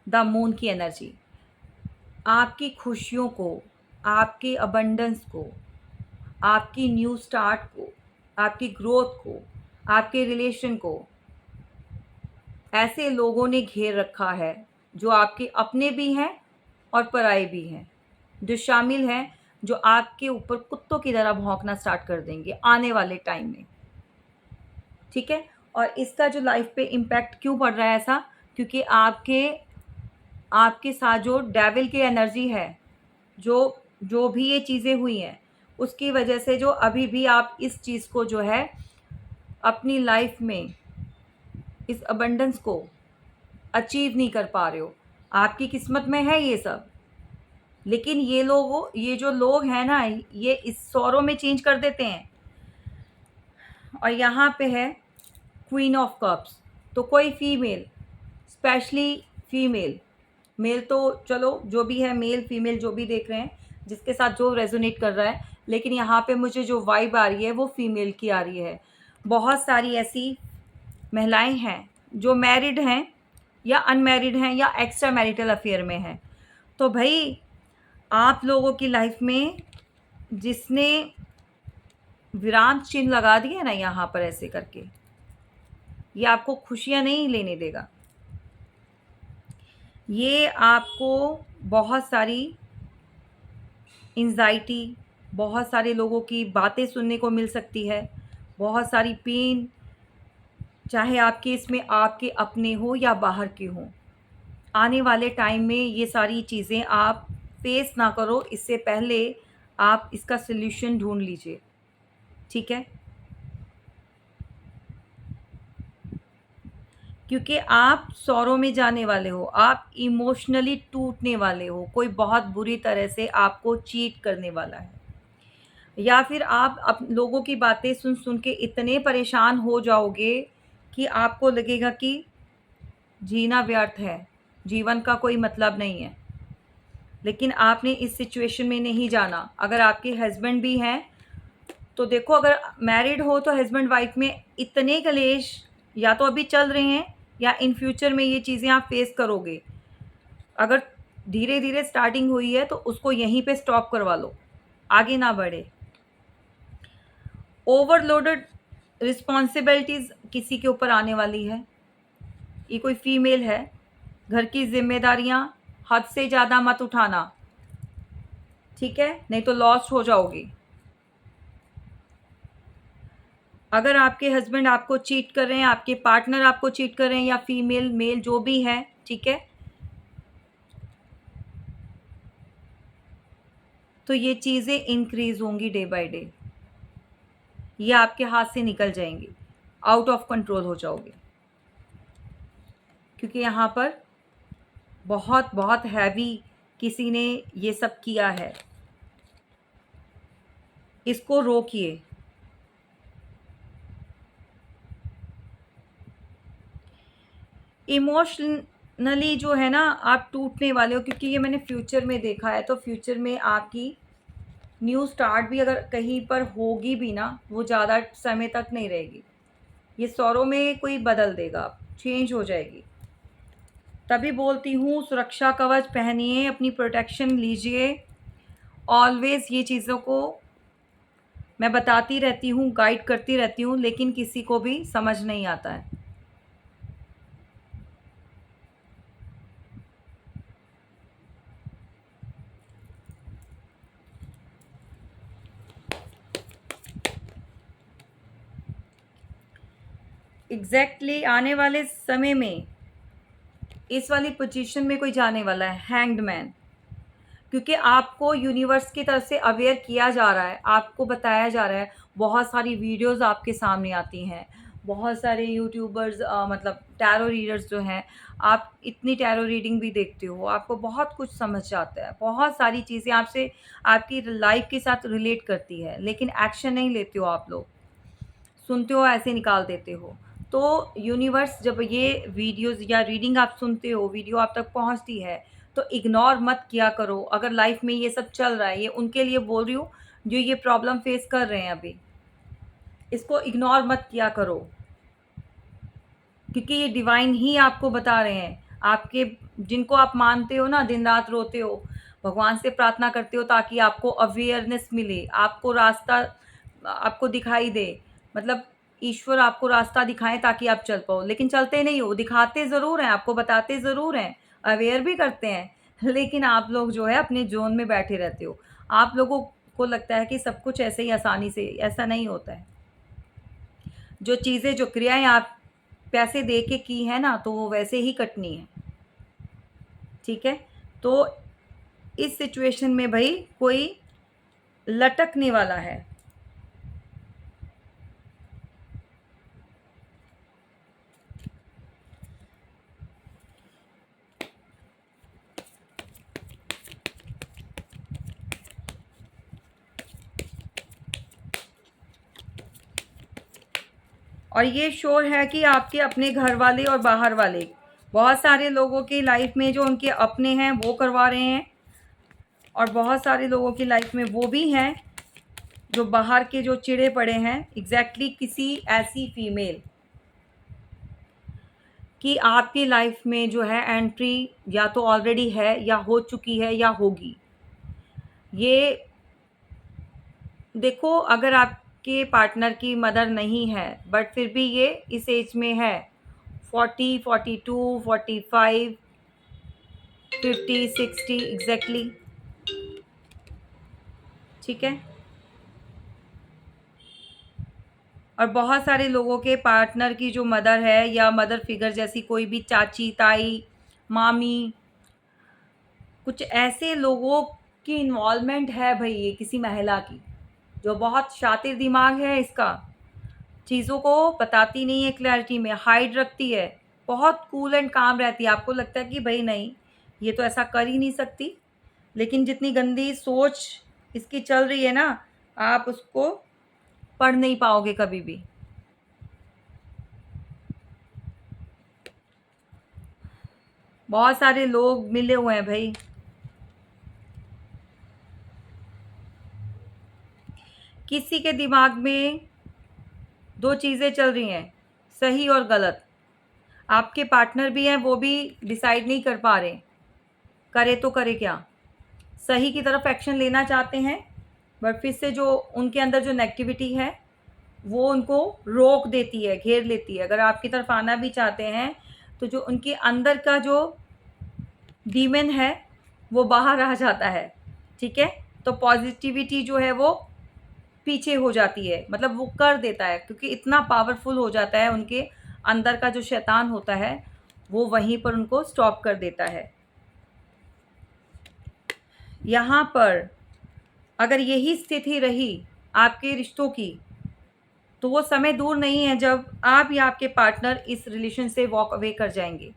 द मून की एनर्जी आपकी खुशियों को, आपके अबंडेंस को, आपकी न्यू स्टार्ट को, आपकी ग्रोथ को, आपके रिलेशन को ऐसे लोगों ने घेर रखा है जो आपके अपने भी हैं और पराए भी हैं, जो शामिल हैं, जो आपके ऊपर कुत्तों की तरह भौंकना स्टार्ट कर देंगे आने वाले टाइम में, ठीक है? और इसका जो लाइफ पे इम्पैक्ट क्यों पड़ रहा है ऐसा? क्योंकि आपके साथ जो डेविल की एनर्जी है, जो जो भी ये चीज़ें हुई हैं, उसकी वजह से जो अभी भी आप इस चीज़ को जो है अपनी लाइफ में, इस अबंडेंस को अचीव नहीं कर पा रहे हो। आपकी किस्मत में है ये सब, लेकिन ये जो लोग हैं ना, ये इस सौरों में चेंज कर देते हैं। और यहाँ पे है क्वीन ऑफ कप्स, तो कोई फीमेल, स्पेशली फीमेल, मेल तो चलो जो भी है, मेल फीमेल जो भी देख रहे हैं, जिसके साथ जो रेजोनेट कर रहा है, लेकिन यहाँ पे मुझे जो वाइब आ रही है वो फीमेल की आ रही है। बहुत सारी ऐसी महिलाएं हैं जो मैरिड हैं या अनमैरिड हैं या एक्स्ट्रा मैरिटल अफेयर में हैं। तो भाई आप लोगों की लाइफ में जिसने विराम चिन्ह लगा दिए ना यहाँ पर ऐसे करके, ये आपको खुशियाँ नहीं लेने देगा। ये आपको बहुत सारी एंजाइटी, बहुत सारे लोगों की बातें सुनने को मिल सकती है, बहुत सारी पेन, चाहे आपके इसमें आपके अपने हो या बाहर के हों। आने वाले टाइम में ये सारी चीज़ें आप फेस ना करो, इससे पहले आप इसका सल्यूशन ढूंढ लीजिए, ठीक है? क्योंकि आप सौरों में जाने वाले हो, आप इमोशनली टूटने वाले हो, कोई बहुत बुरी तरह से आपको चीट करने वाला है, या फिर आप लोगों की बातें सुन सुन के इतने परेशान हो जाओगे कि आपको लगेगा कि जीना व्यर्थ है, जीवन का कोई मतलब नहीं है। लेकिन आपने इस सिचुएशन में नहीं जाना। अगर आपके हस्बैंड भी हैं, तो देखो, अगर मैरिड हो तो हस्बैंड वाइफ में इतने कलेश या तो अभी चल रहे हैं या इन फ्यूचर में ये चीज़ें आप फेस करोगे। अगर धीरे धीरे स्टार्टिंग हुई है तो उसको यहीं पे स्टॉप करवा लो, आगे ना बढ़े। ओवरलोडेड रिस्पॉन्सिबिलिटीज किसी के ऊपर आने वाली है। ये कोई फीमेल है, घर की जिम्मेदारियां हद से ज़्यादा मत उठाना, ठीक है, नहीं तो लॉस्ट हो जाओगी। अगर आपके हस्बैंड आपको चीट कर रहे हैं, आपके पार्टनर आपको चीट कर रहे हैं, या फीमेल मेल जो भी है, ठीक है, तो ये चीज़ें इंक्रीज होंगी डे बाय डे। ये आपके हाथ से निकल जाएंगी, आउट ऑफ कंट्रोल हो जाओगे, क्योंकि यहाँ पर बहुत बहुत हैवी किसी ने ये सब किया है। इसको रोकिए। इमोशनली जो है ना, आप टूटने वाले हो, क्योंकि ये मैंने फ्यूचर में देखा है। तो फ्यूचर में आपकी न्यू स्टार्ट भी अगर कहीं पर होगी भी ना, वो ज़्यादा समय तक नहीं रहेगी। ये सौरों में कोई बदल देगा, चेंज हो जाएगी। तभी बोलती हूँ, सुरक्षा कवच पहनिए, अपनी प्रोटेक्शन लीजिए। ऑलवेज ये चीज़ों को मैं बताती रहती हूँ, गाइड करती रहती हूँ, लेकिन किसी को भी समझ नहीं आता है। एग्जैक्टली आने वाले समय में इस वाली पोजीशन में कोई जाने वाला है, हैंग्ड मैन। क्योंकि आपको यूनिवर्स की तरफ से अवेयर किया जा रहा है, आपको बताया जा रहा है। बहुत सारी वीडियोस आपके सामने आती हैं, बहुत सारे यूट्यूबर्स, मतलब टैरो रीडर्स जो हैं, आप इतनी टैरो रीडिंग भी देखते हो, आपको बहुत कुछ समझ जाता है। बहुत सारी चीज़ें आपसे, आपकी लाइफ के साथ रिलेट करती है, लेकिन एक्शन नहीं लेते हो आप लोग, सुनते हो ऐसे निकाल देते हो। तो यूनिवर्स जब ये वीडियोस या रीडिंग आप सुनते हो, वीडियो आप तक पहुंचती है, तो इग्नोर मत किया करो। अगर लाइफ में ये सब चल रहा है, ये उनके लिए बोल रही हूँ जो ये प्रॉब्लम फेस कर रहे हैं अभी, इसको इग्नोर मत किया करो, क्योंकि ये डिवाइन ही आपको बता रहे हैं। आपके, जिनको आप मानते हो ना, दिन रात रोते हो, भगवान से प्रार्थना करते हो ताकि आपको अवेयरनेस मिले, आपको रास्ता आपको दिखाई दे। मतलब ईश्वर आपको रास्ता दिखाएं ताकि आप चल पाओ, लेकिन चलते नहीं हो। दिखाते ज़रूर हैं, आपको बताते ज़रूर हैं, अवेयर भी करते हैं, लेकिन आप लोग जो है अपने जोन में बैठे रहते हो। आप लोगों को लगता है कि सब कुछ ऐसे ही आसानी से, ऐसा नहीं होता है। जो चीज़ें, जो क्रियाएं आप पैसे दे के की है ना, तो वो वैसे ही कटनी है, ठीक है। तो इस सिचुएशन में भाई कोई लटकने वाला है। और ये श्योर है कि आपके अपने घर वाले और बाहर वाले, बहुत सारे लोगों की लाइफ में जो उनके अपने हैं वो करवा रहे हैं, और बहुत सारे लोगों की लाइफ में वो भी हैं जो बाहर के, जो चिड़े पड़े हैं। एग्जैक्टली किसी ऐसी फीमेल कि आपकी लाइफ में जो है एंट्री या तो ऑलरेडी है, या हो चुकी है, या होगी। ये देखो, अगर आपके पार्टनर की मदर नहीं है, बट फिर भी ये इस एज में है, 40, 42, 45, 50, 60, एग्जैक्टली, ठीक है। और बहुत सारे लोगों के पार्टनर की जो मदर है, या मदर फिगर जैसी कोई भी चाची, ताई, मामी, कुछ ऐसे लोगों की इन्वॉल्वमेंट है भाई, ये किसी महिला की, जो बहुत शातिर दिमाग है इसका, चीज़ों को बताती नहीं है क्लैरिटी में, हाइड रखती है, बहुत कूल एंड काम रहती है। आपको लगता है कि भाई नहीं, ये तो ऐसा कर ही नहीं सकती, लेकिन जितनी गंदी सोच इसकी चल रही है ना, आप उसको पढ़ नहीं पाओगे कभी भी। बहुत सारे लोग मिले हुए हैं भाई। किसी के दिमाग में दो चीज़ें चल रही हैं, सही और गलत। आपके पार्टनर भी हैं, वो भी डिसाइड नहीं कर पा रहे, करे तो करे क्या। सही की तरफ एक्शन लेना चाहते हैं, बट फिर से जो उनके अंदर जो नेगेटिविटी है वो उनको रोक देती है, घेर लेती है। अगर आपकी तरफ आना भी चाहते हैं तो जो उनके अंदर का जो डीमन है वो बाहर आ जाता है, ठीक है। तो पॉजिटिविटी जो है वो पीछे हो जाती है, मतलब वो कर देता है, क्योंकि इतना पावरफुल हो जाता है। उनके अंदर का जो शैतान होता है वो वहीं पर उनको स्टॉप कर देता है। यहाँ पर अगर यही स्थिति रही आपके रिश्तों की, तो वो समय दूर नहीं है जब आप या आपके पार्टनर इस रिलेशन से वॉक अवे कर जाएंगे।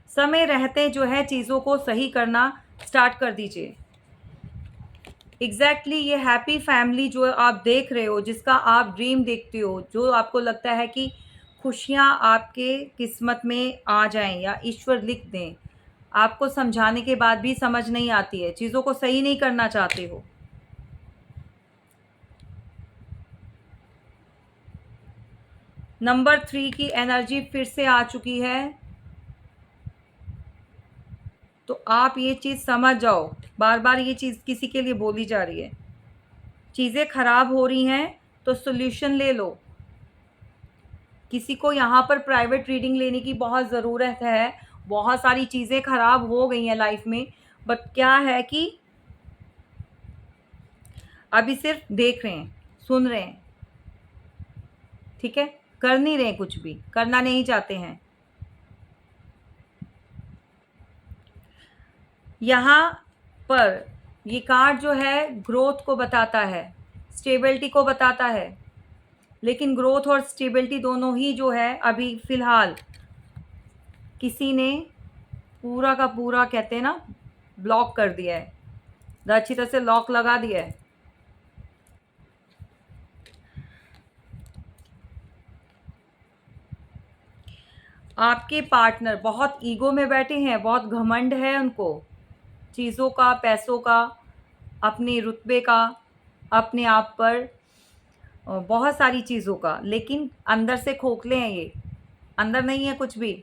समय रहते जो है चीज़ों को सही करना स्टार्ट कर दीजिए। एग्जैक्टली ये हैप्पी फैमिली जो आप देख रहे हो, जिसका आप ड्रीम देखते हो, जो आपको लगता है कि खुशियाँ आपके किस्मत में आ जाएं या ईश्वर लिख दें, आपको समझाने के बाद भी समझ नहीं आती है, चीज़ों को सही नहीं करना चाहते हो। नंबर 3 की एनर्जी फिर से आ चुकी है, तो आप ये चीज़ समझ जाओ। बार बार ये चीज़ किसी के लिए बोली जा रही है। चीज़ें खराब हो रही हैं तो सोल्यूशन ले लो। किसी को यहाँ पर प्राइवेट रीडिंग लेने की बहुत ज़रूरत है। बहुत सारी चीज़ें खराब हो गई हैं लाइफ में, बट क्या है कि अभी सिर्फ देख रहे हैं, सुन रहे हैं, ठीक है। कर नहीं रहे, कुछ भी करना नहीं चाहते हैं। यहाँ पर ये कार्ड जो है ग्रोथ को बताता है, स्टेबिलिटी को बताता है, लेकिन ग्रोथ और स्टेबिलिटी दोनों ही जो है अभी फ़िलहाल किसी ने पूरा का पूरा, कहते हैं ना, ब्लॉक कर दिया है, अच्छी तरह से लॉक लगा दिया है। आपके पार्टनर बहुत ईगो में बैठे हैं, बहुत घमंड है उनको, चीज़ों का, पैसों का, अपने रुतबे का, अपने आप पर बहुत सारी चीज़ों का, लेकिन अंदर से खोखले हैं ये, अंदर नहीं है कुछ भी।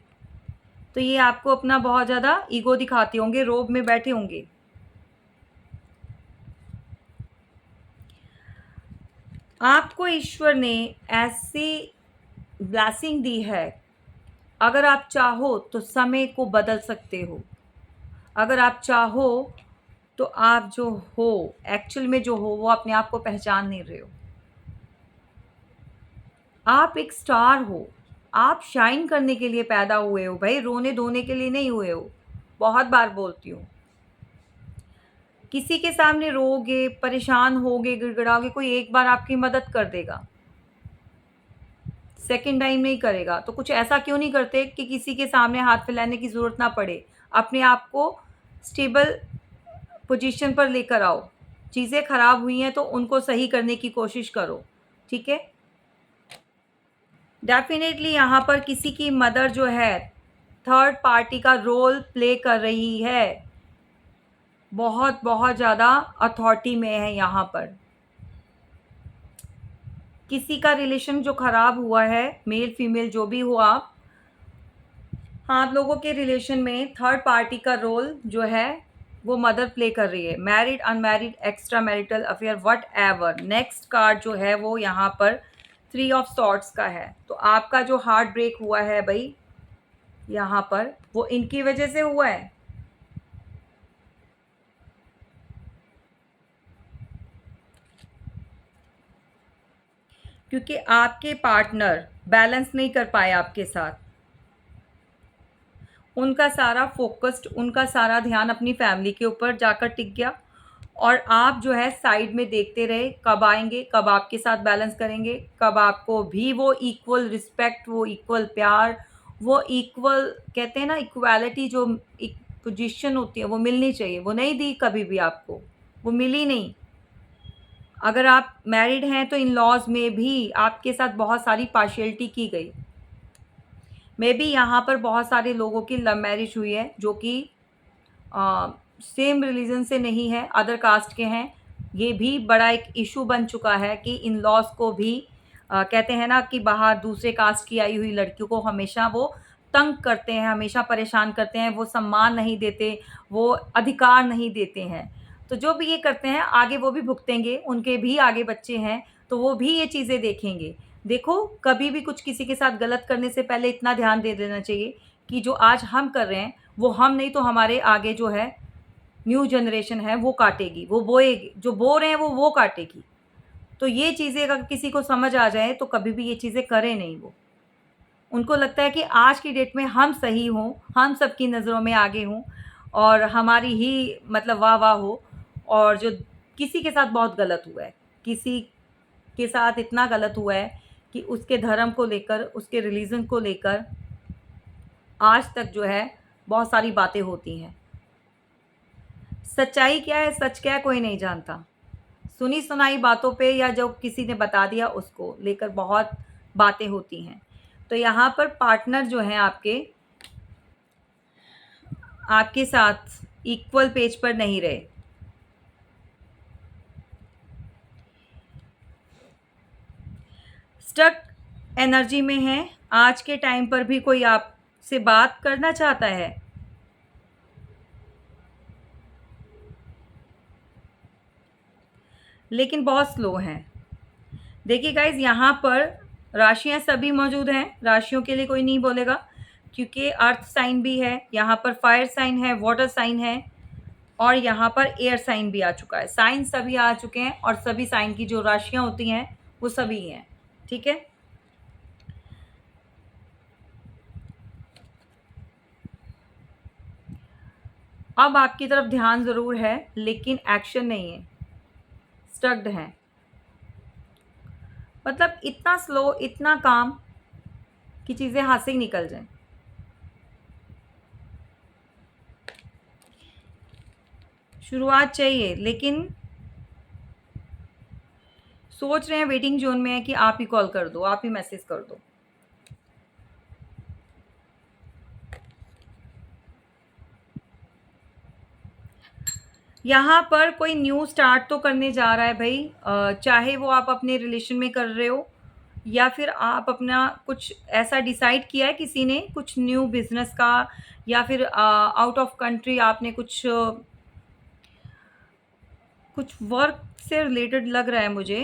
तो ये आपको अपना बहुत ज़्यादा ईगो दिखाते होंगे, रोब में बैठे होंगे। आपको ईश्वर ने ऐसी ब्लेसिंग दी है, अगर आप चाहो तो समय को बदल सकते हो। अगर आप चाहो तो आप जो हो, एक्चुअल में जो हो, वो अपने आप को पहचान नहीं रहे हो। आप एक स्टार हो, आप शाइन करने के लिए पैदा हुए हो भाई, रोने धोने के लिए नहीं हुए हो। बहुत बार बोलती हूँ, किसी के सामने रोगे, परेशान होगे, गिड़गिड़ाओगे, कोई एक बार आपकी मदद कर देगा, सेकंड टाइम नहीं करेगा। तो कुछ ऐसा क्यों नहीं करते कि किसी के सामने हाथ फैलाने की ज़रूरत ना पड़े। अपने आप को स्टेबल पोजीशन पर लेकर आओ। चीज़ें खराब हुई हैं तो उनको सही करने की कोशिश करो, ठीक है। डेफिनेटली यहाँ पर किसी की मदर जो है थर्ड पार्टी का रोल प्ले कर रही है, बहुत बहुत ज़्यादा अथॉरिटी में है यहाँ पर। किसी का रिलेशन जो ख़राब हुआ है, मेल फीमेल जो भी हो आप लोगों के रिलेशन में थर्ड पार्टी का रोल जो है वो मदर प्ले कर रही है। Married, unmarried, extra marital affair, what ever. Next card जो है वो यहाँ पर 3 ऑफ सॉर्ड्स का है। तो आपका जो हार्ट ब्रेक हुआ है भाई यहाँ पर, वो इनकी वजह से हुआ है। क्योंकि आपके पार्टनर बैलेंस नहीं कर पाए आपके साथ। उनका सारा फोकस्ड, उनका सारा ध्यान अपनी फैमिली के ऊपर जाकर टिक गया, और आप जो है साइड में देखते रहे, कब आएंगे, कब आपके साथ बैलेंस करेंगे, कब आपको भी वो इक्वल रिस्पेक्ट, वो इक्वल प्यार, वो इक्वल, कहते हैं ना, इक्वालिटी जो एक पोजीशन होती है वो मिलनी चाहिए। वो नहीं दी कभी भी आपको, वो मिली नहीं। अगर आप मैरिड हैं तो इन लॉज में भी आपके साथ बहुत सारी पार्शियलिटी की गई। मे बी यहाँ पर बहुत सारे लोगों की लव मैरिज हुई है जो कि सेम रिलीजन से नहीं है, अदर कास्ट के हैं। ये भी बड़ा एक इशू बन चुका है कि इन लॉज को भी कहते हैं ना कि बाहर दूसरे कास्ट की आई हुई लड़कियों को हमेशा वो तंग करते हैं, हमेशा परेशान करते हैं, वो सम्मान नहीं देते, वो अधिकार नहीं देते हैं। तो जो भी ये करते हैं आगे वो भी भुगतेंगे, उनके भी आगे बच्चे हैं, तो वो भी ये चीज़ें देखेंगे। देखो, कभी भी कुछ किसी के साथ गलत करने से पहले इतना ध्यान दे देना चाहिए कि जो आज हम कर रहे हैं, वो हम नहीं तो हमारे आगे जो है न्यू जनरेशन है वो काटेगी, वो बोएगी, जो बो रहे हैं वो काटेगी। तो ये चीज़ें अगर किसी को समझ आ जाए तो कभी भी ये चीज़ें करें नहीं वो। उनको लगता है कि आज की डेट में हम सही हों, हम सबकी नज़रों में आगे हों और हमारी ही मतलब वाह-वाह हो, और जो किसी के साथ बहुत गलत हुआ है, किसी के साथ इतना गलत हुआ है कि उसके धर्म को लेकर, उसके रिलीजन को लेकर आज तक जो है बहुत सारी बातें होती हैं। सच्चाई क्या है, सच क्या है, कोई नहीं जानता। सुनी सुनाई बातों पे या जो किसी ने बता दिया उसको लेकर बहुत बातें होती हैं। तो यहाँ पर पार्टनर जो हैं आपके साथ इक्वल पेज पर नहीं रहे। स्टक एनर्जी में हैं। आज के टाइम पर भी कोई आपसे बात करना चाहता है, लेकिन बहुत स्लो हैं। देखिए गाइज़, यहाँ पर राशियाँ सभी मौजूद हैं, राशियों के लिए कोई नहीं बोलेगा क्योंकि अर्थ साइन भी है, यहाँ पर फायर साइन है, वाटर साइन है और यहाँ पर एयर साइन भी आ चुका है। साइन सभी आ चुके हैं और सभी साइन की जो राशियाँ होती हैं वो सभी हैं, ठीक है। अब आपकी तरफ ध्यान ज़रूर है लेकिन एक्शन नहीं है, स्टक्ड हैं। मतलब इतना स्लो, इतना काम कि चीज़ें हाथ से ही निकल जाएं। शुरुआत चाहिए लेकिन सोच रहे हैं, वेटिंग जोन में है कि आप ही कॉल कर दो, आप ही मैसेज कर दो। यहाँ पर कोई न्यू स्टार्ट तो करने जा रहा है भाई, चाहे वो आप अपने रिलेशन में कर रहे हो या फिर आप अपना कुछ ऐसा डिसाइड किया है किसी ने, कुछ न्यू बिजनेस का, या फिर आउट ऑफ कंट्री आपने कुछ वर्क से रिलेटेड लग रहा है मुझे।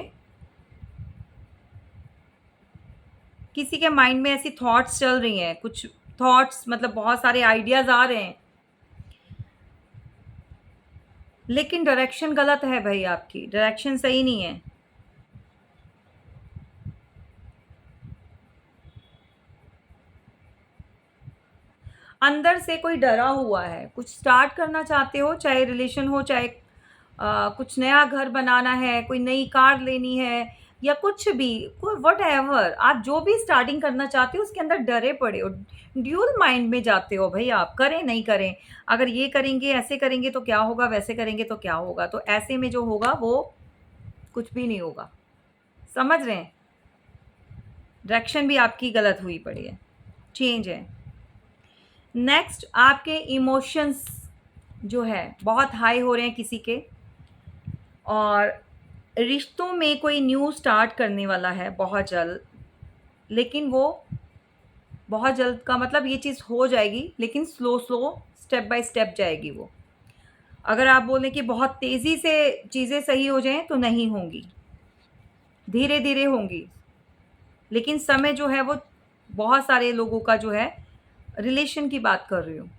किसी के माइंड में ऐसी थॉट्स चल रही हैं, कुछ थॉट्स मतलब बहुत सारे आइडियाज़ आ रहे हैं, लेकिन डायरेक्शन गलत है भाई, आपकी डायरेक्शन सही नहीं है। अंदर से कोई डरा हुआ है, कुछ स्टार्ट करना चाहते हो, चाहे रिलेशन हो, चाहे कुछ नया घर बनाना है, कोई नई कार लेनी है या कुछ भी, कोई व्हाटएवर आप जो भी स्टार्टिंग करना चाहते हो उसके अंदर डरे पड़े हो, ड्यूल माइंड में जाते हो भाई आप, करें नहीं करें, अगर ये करेंगे ऐसे करेंगे तो क्या होगा, वैसे करेंगे तो क्या होगा, तो ऐसे में जो होगा वो कुछ भी नहीं होगा। समझ रहे हैं, डायरेक्शन भी आपकी गलत हुई पड़ी है, चेंज है। नेक्स्ट, आपके इमोशंस जो है बहुत हाई हो रहे हैं किसी के, और रिश्तों में कोई न्यू स्टार्ट करने वाला है बहुत जल्द, लेकिन वो बहुत जल्द का मतलब ये चीज़ हो जाएगी लेकिन slow slow step by step जाएगी वो। अगर आप बोलें कि बहुत तेज़ी से चीज़ें सही हो जाएं तो नहीं होंगी, धीरे धीरे होंगी, लेकिन समय जो है वो बहुत सारे लोगों का जो है, रिलेशन की बात कर रही हूँ।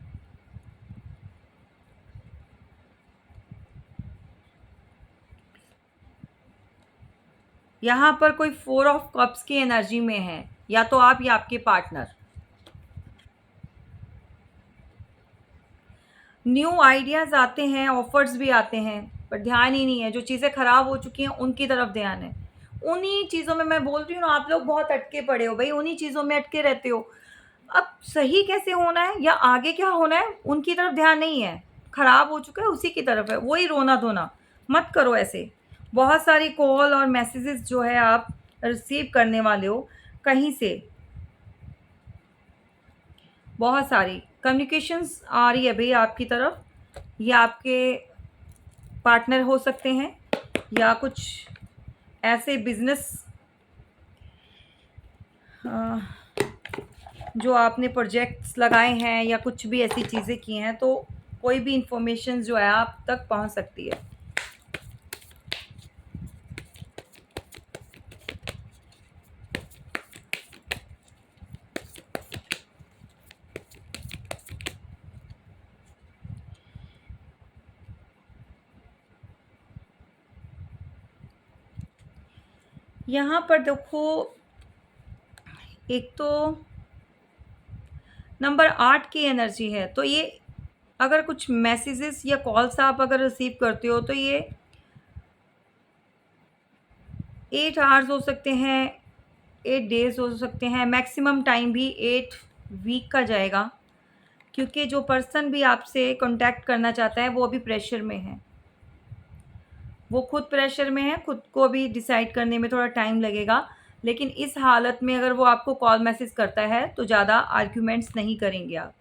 यहाँ पर कोई 4 ऑफ कप्स की एनर्जी में है, या तो आप या आपके पार्टनर। न्यू आइडियाज़ आते हैं, ऑफ़र्स भी आते हैं, पर ध्यान ही नहीं है, जो चीज़ें ख़राब हो चुकी हैं उनकी तरफ ध्यान है। उन्हीं चीज़ों में मैं बोल रही हूँ ना, आप लोग बहुत अटके पड़े हो भई, उन्हीं चीज़ों में अटके रहते हो। अब सही कैसे होना है या आगे क्या होना है, उनकी तरफ ध्यान नहीं है। ख़राब हो चुका है उसी की तरफ है, वही रोना-धोना। मत करो ऐसे। बहुत सारी कॉल और मैसेजेस जो है आप रिसीव करने वाले हो कहीं से, बहुत सारी कम्युनिकेशंस आ रही है भई आपकी तरफ। ये आपके पार्टनर हो सकते हैं या कुछ ऐसे बिज़नेस जो आपने प्रोजेक्ट्स लगाए हैं या कुछ भी ऐसी चीज़ें की हैं, तो कोई भी इंफॉर्मेशन जो है आप तक पहुंच सकती है। यहाँ पर देखो, एक तो नंबर 8 की एनर्जी है, तो ये अगर कुछ मैसेजेस या कॉल्स आप अगर रिसीव करते हो, तो ये 8 आवर्स हो सकते हैं, 8 डेज़ हो सकते हैं, मैक्सिमम टाइम भी 8 वीक का जाएगा, क्योंकि जो पर्सन भी आपसे कॉन्टैक्ट करना चाहता है वो अभी प्रेशर में है। वो खुद प्रेशर में है, खुद को अभी डिसाइड करने में थोड़ा टाइम लगेगा, लेकिन इस हालत में अगर वो आपको कॉल मैसेज करता है तो ज़्यादा आर्ग्यूमेंट्स नहीं करेंगे आप,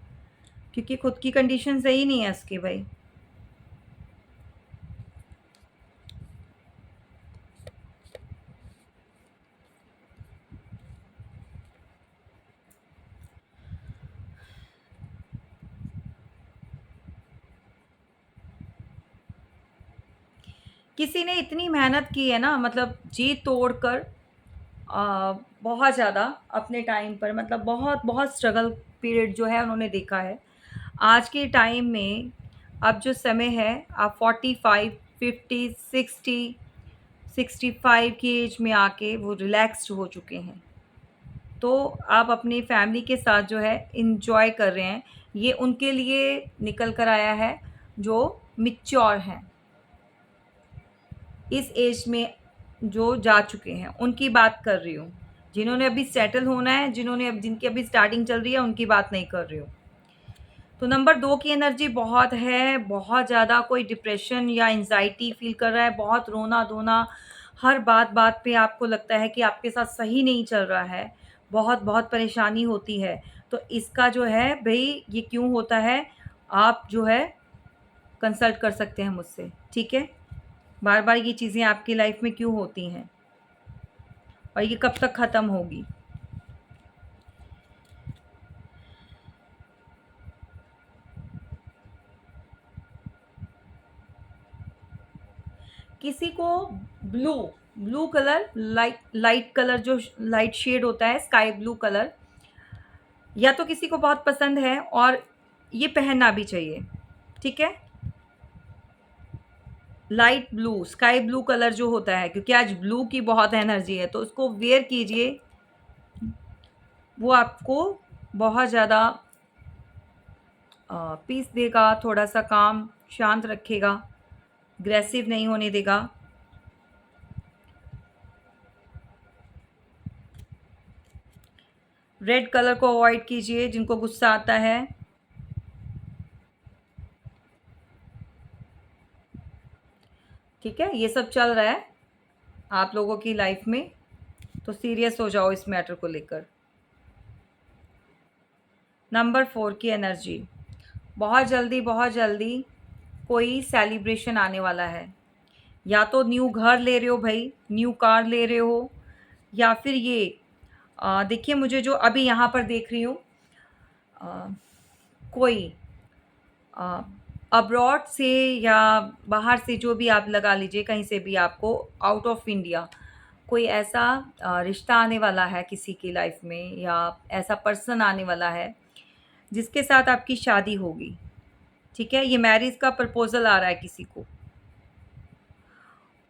क्योंकि खुद की कंडीशन सही नहीं है उसकी भाई। किसी ने इतनी मेहनत की है ना, मतलब जी तोड़ कर, बहुत ज़्यादा अपने टाइम पर, मतलब बहुत बहुत स्ट्रगल पीरियड जो है उन्होंने देखा है। आज के टाइम में अब जो समय है, आप 45, 50, 60, 65 की एज में आके वो रिलैक्स्ड हो चुके हैं। तो आप अपनी फैमिली के साथ जो है एन्जॉय कर रहे हैं। ये उनके लिए निकल कर आया है जो मैच्योर हैं। इस एज में जो जा चुके हैं, उनकी बात कर रही हूँ। जिन्होंने अभी सेटल होना है, जिनकी अभी स्टार्टिंग चल रही है, उनकी बात नहीं कर रही हूँ। तो नंबर 2 की एनर्जी बहुत है, बहुत ज़्यादा कोई डिप्रेशन या एंग्ज़ायटी फ़ील कर रहा है, बहुत रोना-धोना, हर बात-बात पे आपको लगता है कि आपके साथ सही नहीं चल रहा है, बहुत-बहुत परेशानी होती है। तो इसका जो है भई, ये क्यों होता है, आप जो है कंसल्ट कर सकते हैं मुझसे, ठीक है? बार-बार ये चीज़ें आपकी लाइफ़ में क्यों होती हैं और ये कब तक ख़त्म होगी? किसी को blue blue colour, light light colour, जो लाइट शेड होता है, स्काई ब्लू कलर, या तो किसी को बहुत पसंद है और ये पहनना भी चाहिए, ठीक है? Light blue, sky blue colour जो होता है, क्योंकि आज ब्लू की बहुत एनर्जी है, तो उसको वेयर कीजिए। वो आपको बहुत ज़्यादा पीस देगा, थोड़ा सा काम शांत रखेगा, अग्रेसिव नहीं होने देगा। रेड कलर को अवॉइड कीजिए, जिनको गुस्सा आता है। ठीक है, ये सब चल रहा है आप लोगों की लाइफ में, तो सीरियस हो जाओ इस मैटर को लेकर। नंबर 4 की एनर्जी, बहुत जल्दी कोई सेलिब्रेशन आने वाला है। या तो न्यू घर ले रहे हो भाई, न्यू कार ले रहे हो, या फिर ये देखिए, मुझे जो अभी यहाँ पर देख रही हूँ, अ, कोई अब्रॉड से या बाहर से, जो भी आप लगा लीजिए, कहीं से भी आपको आउट ऑफ इंडिया कोई ऐसा रिश्ता आने वाला है किसी की लाइफ में, या ऐसा पर्सन आने वाला है जिसके साथ आपकी शादी होगी। ठीक है, ये मैरिज का प्रपोजल आ रहा है किसी को,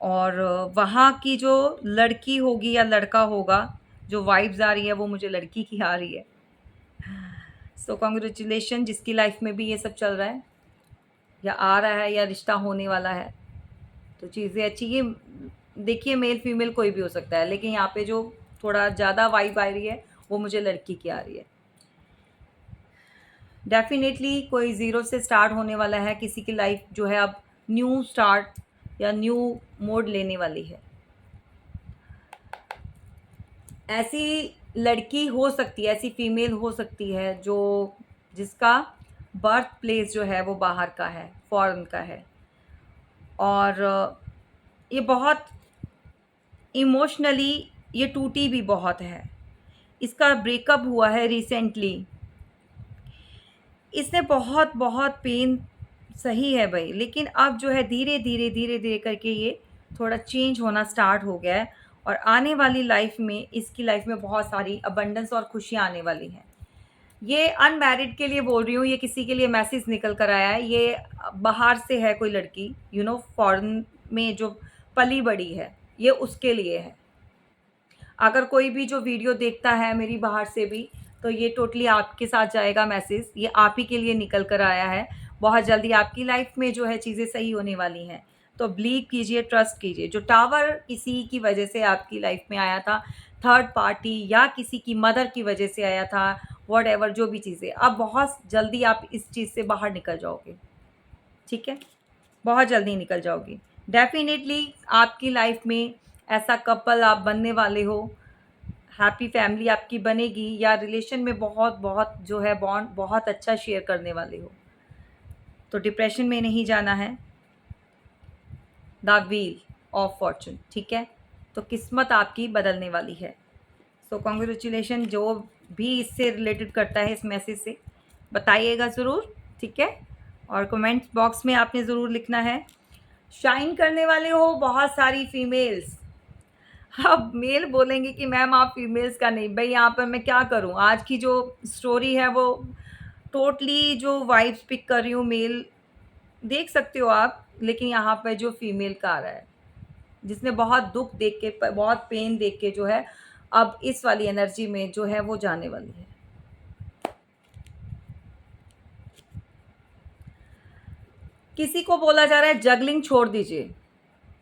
और वहाँ की जो लड़की होगी या लड़का होगा, जो वाइब्स आ रही है वो मुझे लड़की की आ रही है। सो कॉन्ग्रेचुलेशन, जिसकी लाइफ में भी ये सब चल रहा है या आ रहा है या रिश्ता होने वाला है, तो चीज़ें अच्छी। ये देखिए, मेल फीमेल कोई भी हो सकता है, लेकिन यहाँ पे जो थोड़ा ज़्यादा वाइब आ रही है वो मुझे लड़की की आ रही है। डेफिनेटली कोई ज़ीरो से स्टार्ट होने वाला है किसी की लाइफ, जो है अब न्यू स्टार्ट या न्यू मोड लेने वाली है। ऐसी लड़की हो सकती है, ऐसी फीमेल हो सकती है जो जिसका बर्थ प्लेस जो है वो बाहर का है, फ़ॉरेन का है। और ये बहुत इमोशनली ये टूटी भी बहुत है। इसका ब्रेकअप हुआ है रिसेंटली। इसने बहुत पेन सही है भई, लेकिन अब जो है धीरे-धीरे करके ये थोड़ा चेंज होना स्टार्ट हो गया है और आने वाली लाइफ़ में इसकी लाइफ़ में बहुत सारी अबंडेंस और खुशियाँ आने वाली हैं। ये अनमैरिड के लिए बोल रही हूँ, ये किसी के लिए मैसेज निकल कर आया है। ये बाहर से है कोई लड़की, फ़ॉरेन में जो पली-बड़ी है, ये उसके लिए है। अगर कोई भी जो वीडियो देखता है मेरी बाहर से भी, तो ये टोटली आपके साथ जाएगा मैसेज, ये आप ही के लिए निकल कर आया है। बहुत जल्दी आपकी लाइफ़ में जो है चीज़ें सही होने वाली हैं। तो बिलीव कीजिए, ट्रस्ट कीजिए। जो टावर किसी की वजह से आपकी लाइफ़ में आया था, थर्ड पार्टी या किसी की मदर की वजह से आया था, व्हाटएवर जो भी चीज़ें, अब बहुत जल्दी आप इस चीज़ से बाहर निकल जाओगे, ठीक है? बहुत जल्दी निकल जाओगी। डेफ़िनेटली आपकी लाइफ़ में ऐसा कपल आप बनने वाले हो, हैप्पी फैमिली आपकी बनेगी या रिलेशन में बहुत जो है बॉन्ड बहुत अच्छा शेयर करने वाले हो। तो डिप्रेशन में नहीं जाना है। द व्हील ऑफ फॉर्च्यून, ठीक है? तो किस्मत आपकी बदलने वाली है। सो कांग्रेचुलेशन। जो भी इससे रिलेटेड करता है इस मैसेज से, बताइएगा ज़रूर, ठीक है? और कमेंट बॉक्स में आपने ज़रूर लिखना है। शाइन करने वाले हो बहुत सारी फीमेल्स। अब मेल बोलेंगे कि मैम आप फीमेल्स का नहीं, भई यहाँ पर मैं क्या करूँ? आज की जो स्टोरी है वो टोटली जो वाइब्स पिक कर रही हूँ मेल, देख सकते हो आप, लेकिन यहाँ पे जो फीमेल का आ रहा है, जिसने बहुत दुःख देख के बहुत पेन देख के जो है, अब इस वाली एनर्जी में जो है वो जाने वाली है। किसी को बोला जा रहा है जगलिंग छोड़ दीजिए।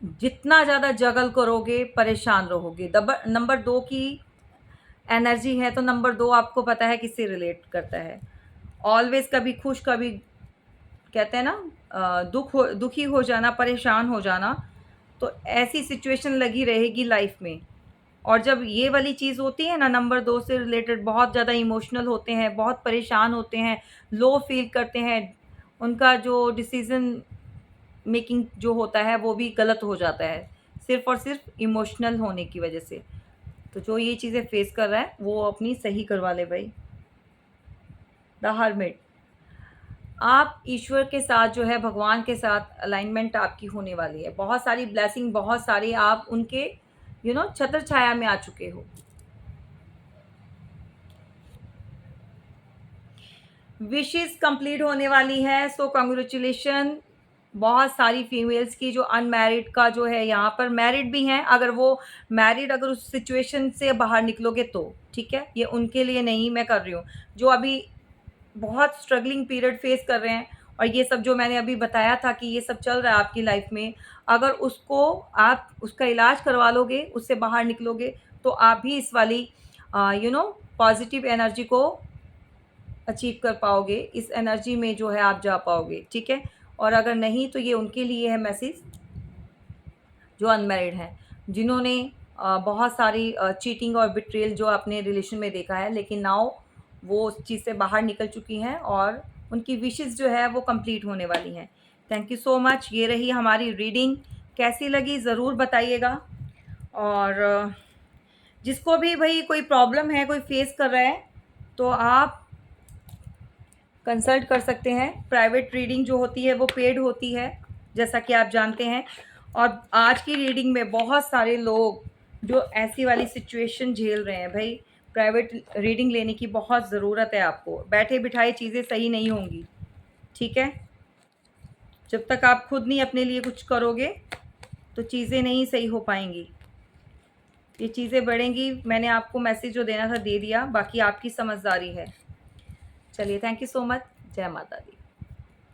जितना ज़्यादा जगल करोगे परेशान रहोगे। नंबर 2 की एनर्जी है, तो नंबर 2 आपको पता है किससे रिलेट करता है। ऑलवेज़ कभी खुश, कभी कहते हैं ना दुखी हो जाना, परेशान हो जाना, तो ऐसी सिचुएशन लगी रहेगी लाइफ़ में। और जब ये वाली चीज़ होती है ना, नंबर 2 से रिलेटेड बहुत ज़्यादा इमोशनल होते हैं, बहुत परेशान होते हैं, लो फ़ील करते हैं, उनका जो डिसीज़न मेकिंग जो होता है वो भी गलत हो जाता है, सिर्फ़ और सिर्फ़ इमोशनल होने की वजह से। तो जो ये चीज़ें फ़ेस कर रहा है वो अपनी सही करवा ले भई। The hermit. आप ईश्वर के साथ जो है, भगवान के साथ अलाइनमेंट आपकी होने वाली है। बहुत सारी ब्लेसिंग, बहुत सारी आप उनके छत्र छाया में आ चुके हो। विशेज़ कंप्लीट होने वाली है, सो कांग्रेचुलेशन। बहुत सारी फीमेल्स की जो अनमैरिड का जो है, यहाँ पर मैरिड भी हैं, अगर वो मैरिड अगर उस सिचुएशन से बाहर निकलोगे तो, ठीक है? ये उनके लिए नहीं मैं कर रही हूँ। जो अभी बहुत स्ट्रगलिंग पीरियड फेस कर रहे हैं और ये सब जो मैंने अभी बताया था कि ये सब चल रहा है आपकी लाइफ में, अगर उसको आप उसका इलाज करवा लोगे, उससे बाहर निकलोगे, तो आप भी इस वाली पॉजिटिव एनर्जी को अचीव कर पाओगे, इस एनर्जी में जो है आप जा पाओगे, ठीक है? और अगर नहीं तो ये उनके लिए है मैसेज जो अनमैरिड हैं, जिन्होंने बहुत सारी चीटिंग और बिट्रेयल जो अपने रिलेशन में देखा है, लेकिन नाउ वो उस चीज़ से बाहर निकल चुकी हैं और उनकी विशेज़ जो है वो कंप्लीट होने वाली हैं। Thank you so much. ये रही हमारी रीडिंग, कैसी लगी ज़रूर बताइएगा। और जिसको भी भई कोई प्रॉब्लम है, कोई फेस कर रहा है, तो आप कंसल्ट कर सकते हैं। प्राइवेट रीडिंग जो होती है वो पेड होती है, जैसा कि आप जानते हैं। और आज की रीडिंग में बहुत सारे लोग जो ऐसी वाली सिचुएशन झेल रहे हैं, भई प्राइवेट रीडिंग लेने की बहुत ज़रूरत है आपको। बैठे-बिठाए चीज़ें सही नहीं होंगी, ठीक है? जब तक आप खुद नहीं अपने लिए कुछ करोगे, तो चीज़ें नहीं सही हो पाएँगी। ये चीज़ें बढ़ेंगी। मैंने आपको मैसेज जो देना था दे दिया, बाकी आपकी समझदारी है। चलिए, थैंक यू सो मच। जय माता दी।